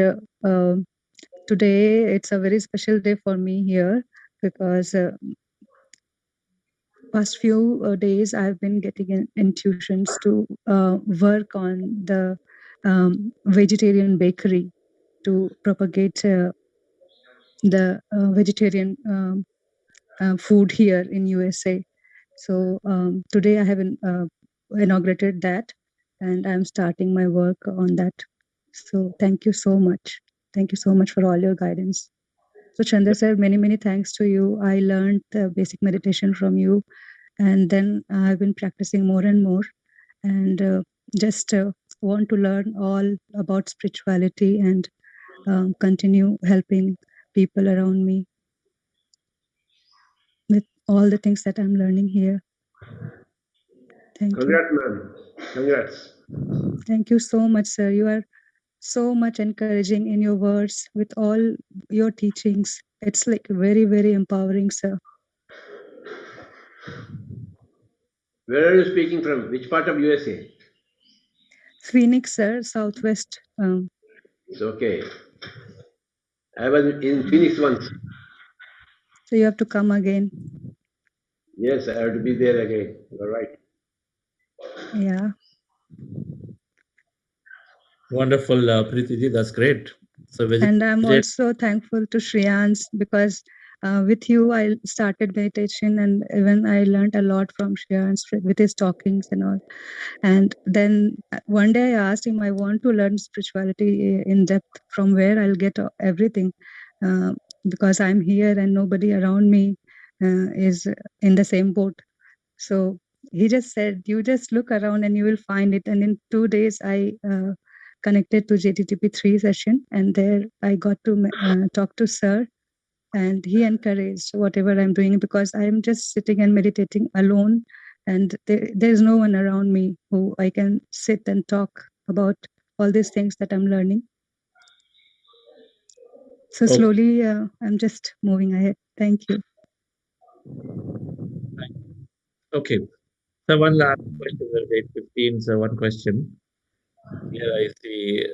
today it's a very special day for me here because past few days I've been getting intuitions to work on the vegetarian bakery to propagate the vegetarian food here in USA. So today I have inaugurated that, and I'm starting my work on that. So thank you so much. Thank you so much for all your guidance. So Chandra sir, many thanks to you. I learned the basic meditation from you, and then I've been practicing more and more, and just want to learn all about spirituality and continue helping people around me with all the things that I'm learning here. Thank Congrats, ma'am. Congrats. you. Thank you so much, sir. You are so much encouraging in your words with all your teachings. It's like very empowering, sir. Where are you speaking from? Which part of USA? Phoenix, sir, Southwest. It's okay. I was in Phoenix once. So you have to come again. Yes, I have to be there again. You're right. Yeah. Wonderful, Preeti. That's great. So And I'm also thankful to Shriyans because with you, I started meditation, and even I learned a lot from Shriyans with his talkings and all. And then one day I asked him, I want to learn spirituality in depth, from where I'll get everything, because I'm here and nobody around me is in the same boat. So he just said, you just look around and you will find it. And in 2 days, I connected to JTTP 3 session, and there I got to talk to sir, and he encouraged whatever I'm doing, because I'm just sitting and meditating alone, and there's no one around me who I can sit and talk about all these things that I'm learning. So slowly, I'm just moving ahead. Thank you. Okay. So one last question, 8:15. So one question. Here I see.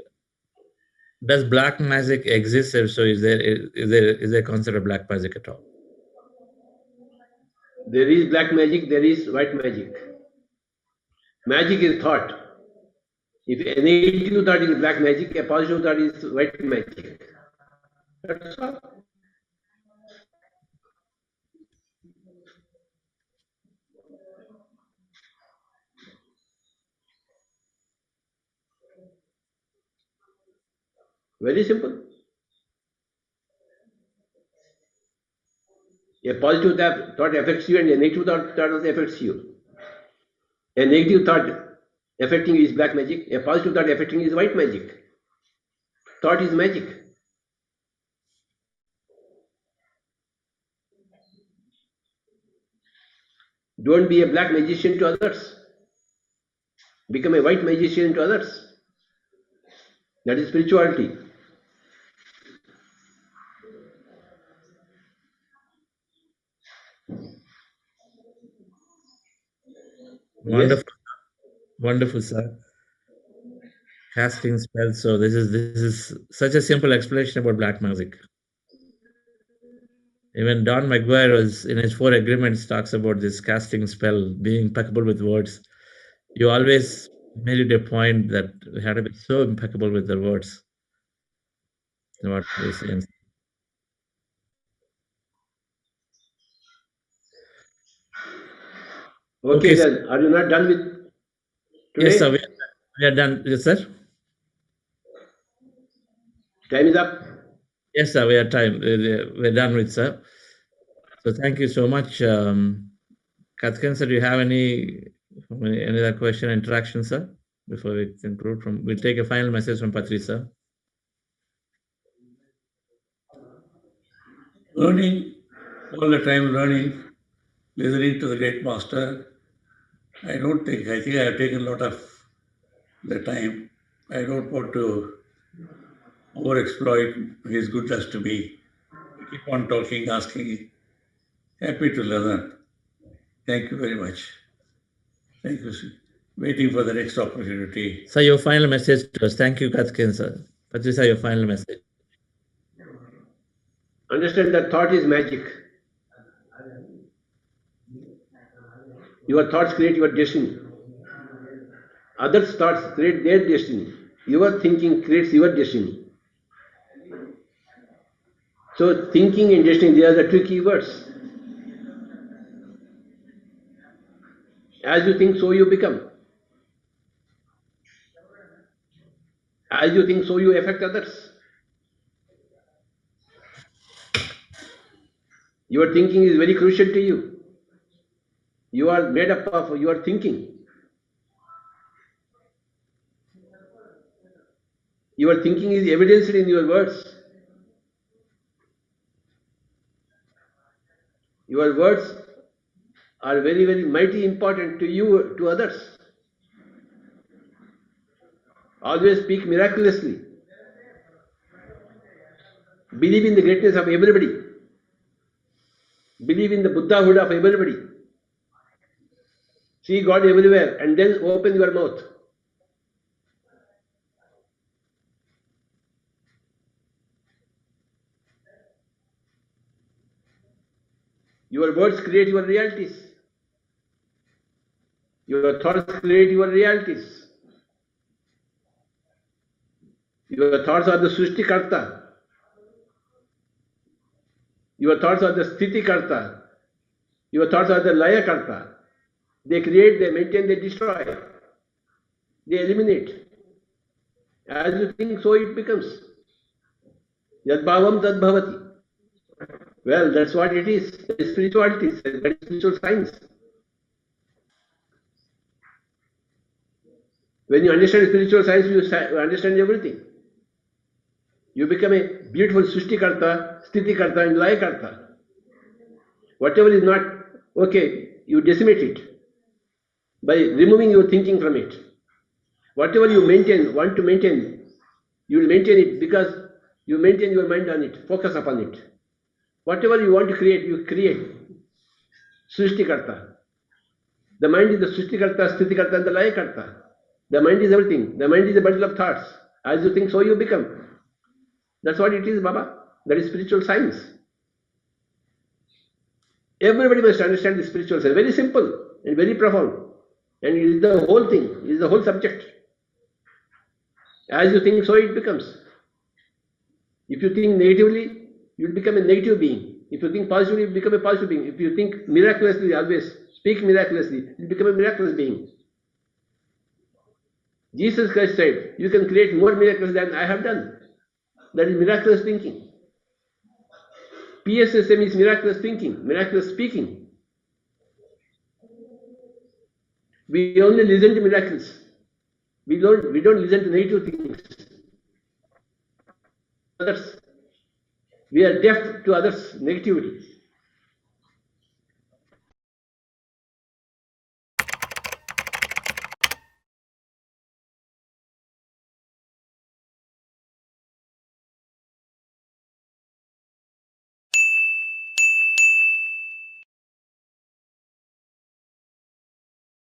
Does black magic exist? So is there a concept of black magic at all? There is black magic, there is white magic. Magic is thought. If a negative thought is black magic, a positive thought is white magic. That's all. Very simple. A positive thought affects you and a negative thought also affects you. A negative thought affecting you is black magic, a positive thought affecting you is white magic. Thought is magic. Don't be a black magician to others. Become a white magician to others. That is spirituality. Yes. Wonderful, sir. Casting spells. So this is such a simple explanation about black magic. Even Don McGuire was in his 4 agreements talks about this casting spell, being impeccable with words. You always made it a point that we had to be so impeccable with the words. What we say. Okay, then. Are you not done with today? Yes, sir. We are done. Yes, sir. Time is up. Yes, sir. We are time. We're done with, sir. So thank you so much. Katkan, sir, do you have any other question, interaction, sir? Before we conclude, we'll take a final message from Patriji, sir. Learning, all the time learning, listening to the great master. I think I have taken a lot of the time. I don't want to overexploit his goodness to me. Keep on talking, asking. Happy to learn. Thank you very much. Thank you, sir. Waiting for the next opportunity. Sir, your final message to us. Thank you, Katkan, sir. Patriji, sir, your final message. Understand that thought is magic. Your thoughts create your destiny. Others' thoughts create their destiny. Your thinking creates your destiny. So thinking and destiny, they are the two key words. As you think, so you become. As you think, so you affect others. Your thinking is very crucial to you. You are made up of your thinking. Your thinking is evidenced in your words. Your words are very, very mighty important to you, to others. Always speak miraculously. Believe in the greatness of everybody. Believe in the Buddhahood of everybody. See God everywhere and then open your mouth. Your words create your realities. Your thoughts create your realities. Your thoughts are the Srishtikarta. Your thoughts are the Sthitikarta. Your thoughts are the Layakarta. They create, they maintain, they destroy. They eliminate. As you think, so it becomes. Yad bhavam tad bhavati. Well, that's what it is. That is spirituality. That is spiritual science. When you understand spiritual science, you understand everything. You become a beautiful Srishtikarta, Sthitikarta, and Layakarta. Whatever is not okay, you decimate it by removing your thinking from it. Whatever you want to maintain, you will maintain it because You maintain your mind on it, focus upon it. Whatever you want to create, you create. Srishtikarta. The mind is the Srishtikarta, Sthitikarta, and the Layakarta. The mind is everything. The mind is a bundle of thoughts. As you think, so you become. That's what it is, Baba. That is spiritual science. Everybody must understand the spiritual science. Very simple and very profound. And it is the whole thing, it is the whole subject. As you think, so it becomes. If you think negatively, you will become a negative being. If you think positively, you become a positive being. If you think miraculously, always speak miraculously, you become a miraculous being. Jesus Christ said, you can create more miracles than I have done. That is miraculous thinking. PSSM is miraculous thinking, miraculous speaking. We only listen to miracles. We don't listen to negative things. Others. We are deaf to others' negativity.